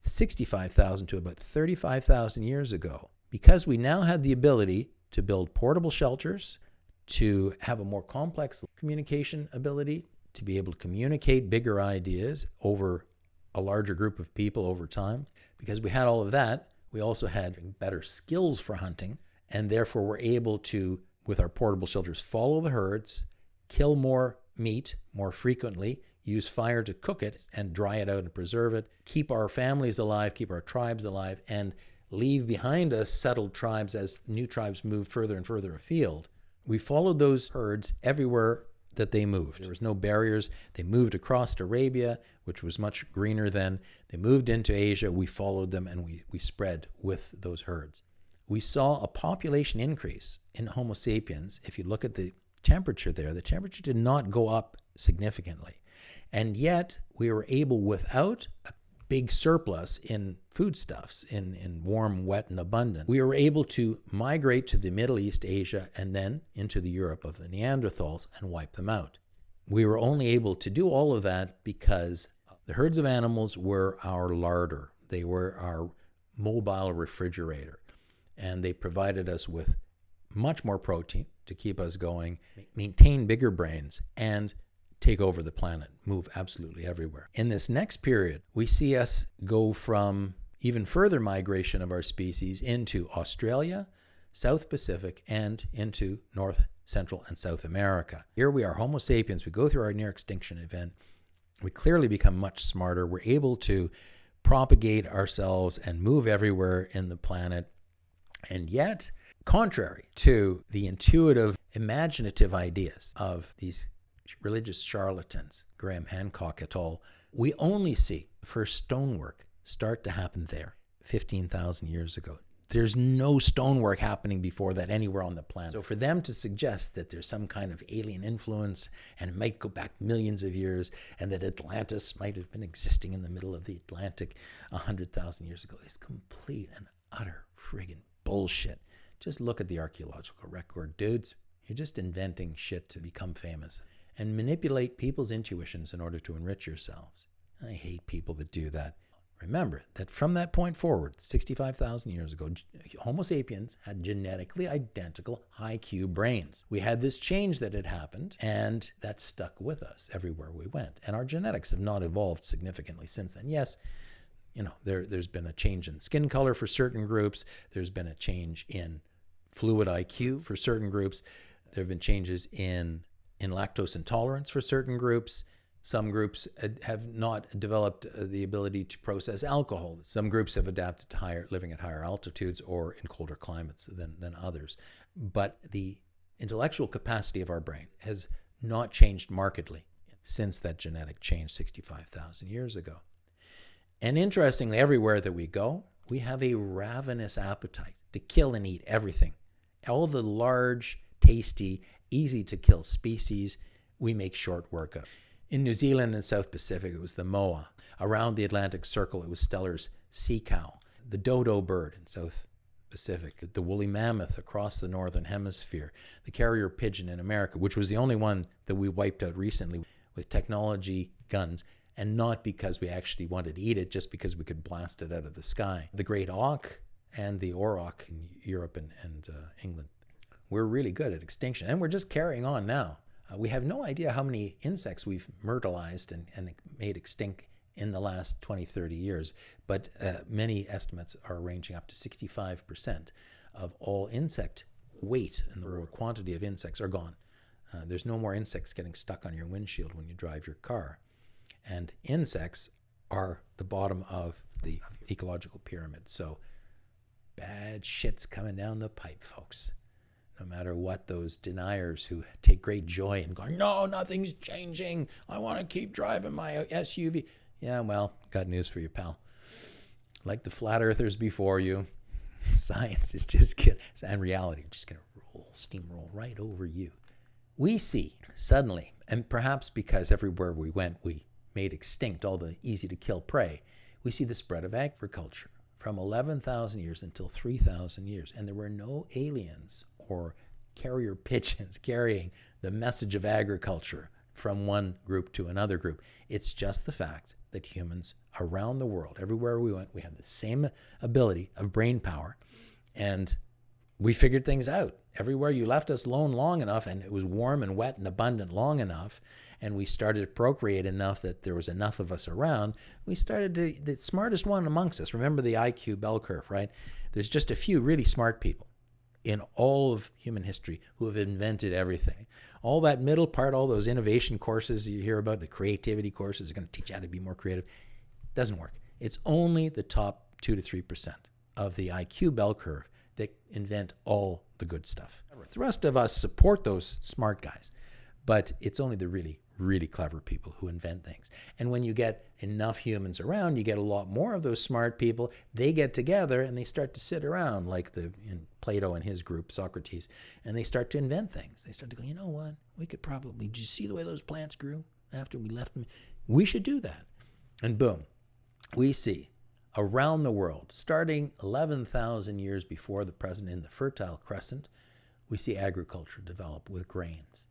65,000 to about 35,000 years ago, because we now had the ability to build portable shelters, to have a more complex communication ability, to be able to communicate bigger ideas over a larger group of people over time, because we had all of that, we also had better skills for hunting, and therefore we're able to, with our portable shelters, follow the herds, kill more meat more frequently, use fire to cook it and dry it out and preserve it, keep our families alive, keep our tribes alive, and leave behind us settled tribes as new tribes moved further and further afield. We followed those herds everywhere that they moved. There was no barriers. They moved across Arabia, which was much greener then. They moved into Asia. We followed them, and we spread with those herds. We saw a population increase in Homo sapiens. If you look at the temperature there, the temperature did not go up significantly. And yet, we were able, without a big surplus in foodstuffs, in warm, wet, and abundant, we were able to migrate to the Middle East, Asia, and then into the Europe of the Neanderthals and wipe them out. We were only able to do all of that because the herds of animals were our larder. They were our mobile refrigerator. And they provided us with much more protein to keep us going, maintain bigger brains, and take over the planet, move absolutely everywhere. In this next period, we see us go from even further migration of our species into Australia, South Pacific, and into North, Central, and South America. Here we are, Homo sapiens. We go through our near extinction event. We clearly become much smarter. We're able to propagate ourselves and move everywhere in the planet. And yet, contrary to the intuitive, imaginative ideas of these religious charlatans, Graham Hancock et al., we only see the first stonework start to happen there 15,000 years ago. There's no stonework happening before that anywhere on the planet. So for them to suggest that there's some kind of alien influence and it might go back millions of years and that Atlantis might have been existing in the middle of the Atlantic 100,000 years ago is complete and utter friggin' bullshit. Just look at the archeological record, dudes. You're just inventing shit to become famous and manipulate people's intuitions in order to enrich yourselves. I hate people that do that. Remember that from that point forward, 65,000 years ago, Homo sapiens had genetically identical high-Q brains. We had this change that had happened, and that stuck with us everywhere we went. And our genetics have not evolved significantly since then. Yes, there's been a change in skin color for certain groups. There's been a change in fluid IQ for certain groups. There have been changes in lactose intolerance for certain groups. Some groups have not developed the ability to process alcohol. Some groups have adapted to living at higher altitudes or in colder climates than others. But the intellectual capacity of our brain has not changed markedly since that genetic change 65,000 years ago. And interestingly, everywhere that we go, we have a ravenous appetite to kill and eat everything. All the large, tasty, easy-to-kill species, we make short work of. In New Zealand and South Pacific, it was the moa. Around the Atlantic Circle, it was Steller's sea cow. The dodo bird in South Pacific, the woolly mammoth across the northern hemisphere, the carrier pigeon in America, which was the only one that we wiped out recently with technology guns, and not because we actually wanted to eat it, just because we could blast it out of the sky. The great auk and the auroch in Europe and England. We're really good at extinction, and we're just carrying on now. We have no idea how many insects we've myrtleized and made extinct in the last 20, 30 years, but many estimates are ranging up to 65% of all insect weight and the quantity of insects are gone. There's no more insects getting stuck on your windshield when you drive your car. And insects are the bottom of the ecological pyramid. So bad shit's coming down the pipe, folks. No matter what those deniers who take great joy in going, no, nothing's changing. I want to keep driving my SUV. Yeah, well, got news for you, pal. Like the flat earthers before you, science is just going to, and reality, just going to steamroll right over you. We see suddenly, and perhaps because everywhere we went, we made extinct all the easy-to-kill prey, we see the spread of agriculture from 11,000 years until 3,000 years. And there were no aliens or carrier pigeons carrying the message of agriculture from one group to another group. It's just the fact that humans around the world, everywhere we went, we had the same ability of brain power, and we figured things out. Everywhere you left us alone long enough, and it was warm and wet and abundant long enough, and we started to procreate enough that there was enough of us around, we started to, the smartest one amongst us, remember the IQ bell curve, right? There's just a few really smart people in all of human history who have invented everything. All that middle part, all those innovation courses you hear about, the creativity courses are going to teach you how to be more creative. Doesn't work. It's only the top 2 to 3% of the IQ bell curve that invent all the good stuff. The rest of us support those smart guys, but it's only the really, really clever people who invent things. And when you get enough humans around, you get a lot more of those smart people. They get together and they start to sit around like in Plato and his group, Socrates, and they start to invent things. They start to go, you know what? We could probably, did you see the way those plants grew after we left them? We should do that. And boom, we see around the world, starting 11,000 years before the present in the Fertile Crescent, we see agriculture develop with grains.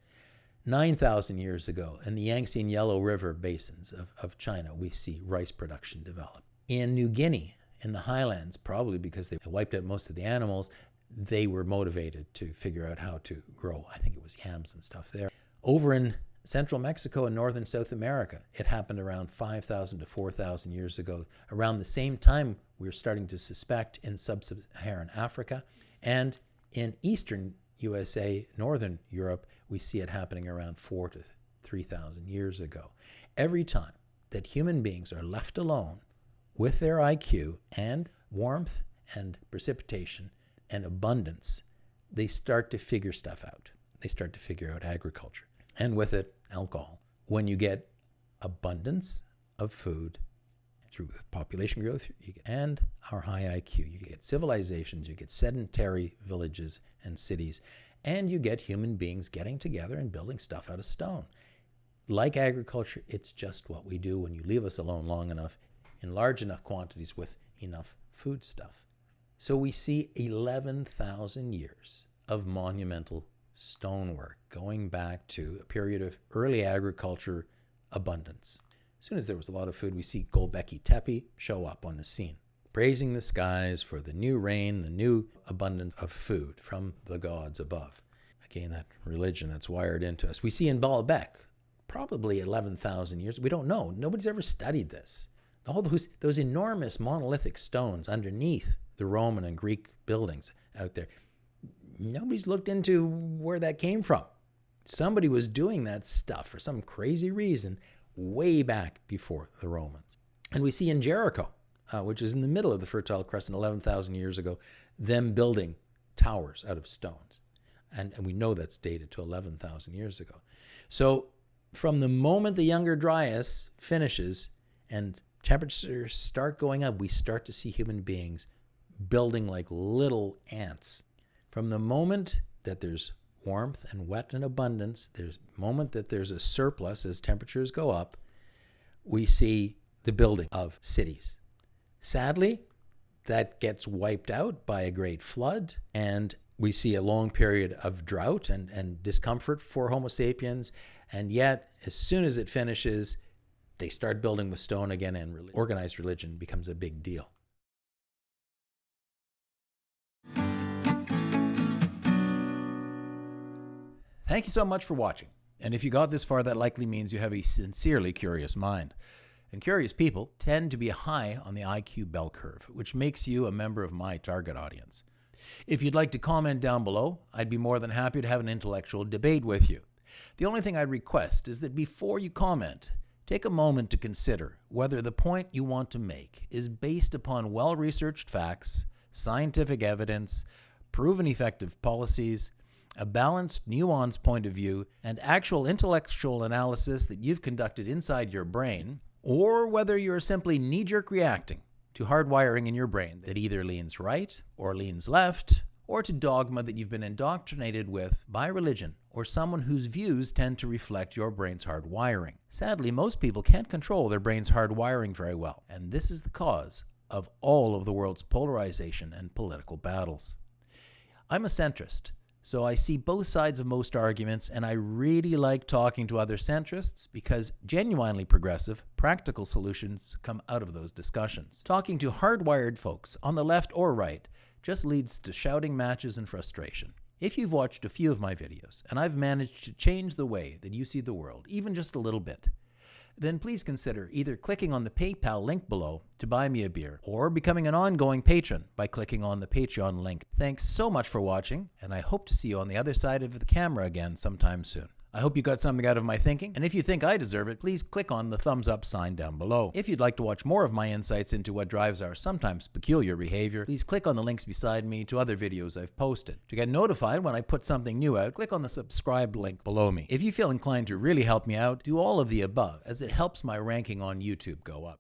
9,000 years ago, in the Yangtze and Yellow River basins of China, we see rice production develop. In New Guinea, in the highlands, probably because they wiped out most of the animals, they were motivated to figure out how to grow, I think it was yams and stuff there. Over in central Mexico and northern South America, it happened around 5,000 to 4,000 years ago. Around the same time, we were starting to suspect in sub-Saharan Africa, and in eastern USA, northern Europe, we see it happening around 4,000 to 3,000 years ago. Every time that human beings are left alone with their IQ and warmth and precipitation and abundance, they start to figure stuff out. They start to figure out agriculture. And with it, alcohol. When you get abundance of food through population growth and our high IQ, you get civilizations, you get sedentary villages and cities, and you get human beings getting together and building stuff out of stone. Like agriculture, it's just what we do when you leave us alone long enough in large enough quantities with enough food stuff. So we see 11,000 years of monumental stonework going back to a period of early agriculture abundance. As soon as there was a lot of food, we see Gulbekki Tepe show up on the scene, praising the skies for the new rain, the new abundance of food from the gods above. Again, that religion that's wired into us. We see in Baalbek, probably 11,000 years. We don't know. Nobody's ever studied this. All those enormous monolithic stones underneath the Roman and Greek buildings out there. Nobody's looked into where that came from. Somebody was doing that stuff for some crazy reason way back before the Romans. And we see in Jericho, which is in the middle of the Fertile Crescent 11,000 years ago, them building towers out of stones. And we know that's dated to 11,000 years ago. So from the moment the Younger Dryas finishes and temperatures start going up, we start to see human beings building like little ants. From the moment that there's warmth and wet and abundance, there's a moment that there's a surplus as temperatures go up, we see the building of cities. Sadly, that gets wiped out by a great flood, and we see a long period of drought and discomfort for Homo sapiens, and yet as soon as it finishes, they start building with stone again, and organized religion becomes a big deal. Thank you so much for watching. And if you got this far, that likely means you have a sincerely curious mind. And curious people tend to be high on the IQ bell curve, which makes you a member of my target audience. If you'd like to comment down below, I'd be more than happy to have an intellectual debate with you. The only thing I'd request is that before you comment, take a moment to consider whether the point you want to make is based upon well-researched facts, scientific evidence, proven effective policies, a balanced, nuanced point of view, and actual intellectual analysis that you've conducted inside your brain, or whether you're simply knee-jerk reacting to hardwiring in your brain that either leans right or leans left, or to dogma that you've been indoctrinated with by religion or someone whose views tend to reflect your brain's hardwiring. Sadly, most people can't control their brain's hardwiring very well, and this is the cause of all of the world's polarization and political battles. I'm a centrist, so I see both sides of most arguments, and I really like talking to other centrists because genuinely progressive, practical solutions come out of those discussions. Talking to hardwired folks on the left or right just leads to shouting matches and frustration. If you've watched a few of my videos and I've managed to change the way that you see the world, even just a little bit, then please consider either clicking on the PayPal link below to buy me a beer or becoming an ongoing patron by clicking on the Patreon link. Thanks so much for watching, and I hope to see you on the other side of the camera again sometime soon. I hope you got something out of my thinking, and if you think I deserve it, please click on the thumbs up sign down below. If you'd like to watch more of my insights into what drives our sometimes peculiar behavior, please click on the links beside me to other videos I've posted. To get notified when I put something new out, click on the subscribe link below me. If you feel inclined to really help me out, do all of the above, as it helps my ranking on YouTube go up.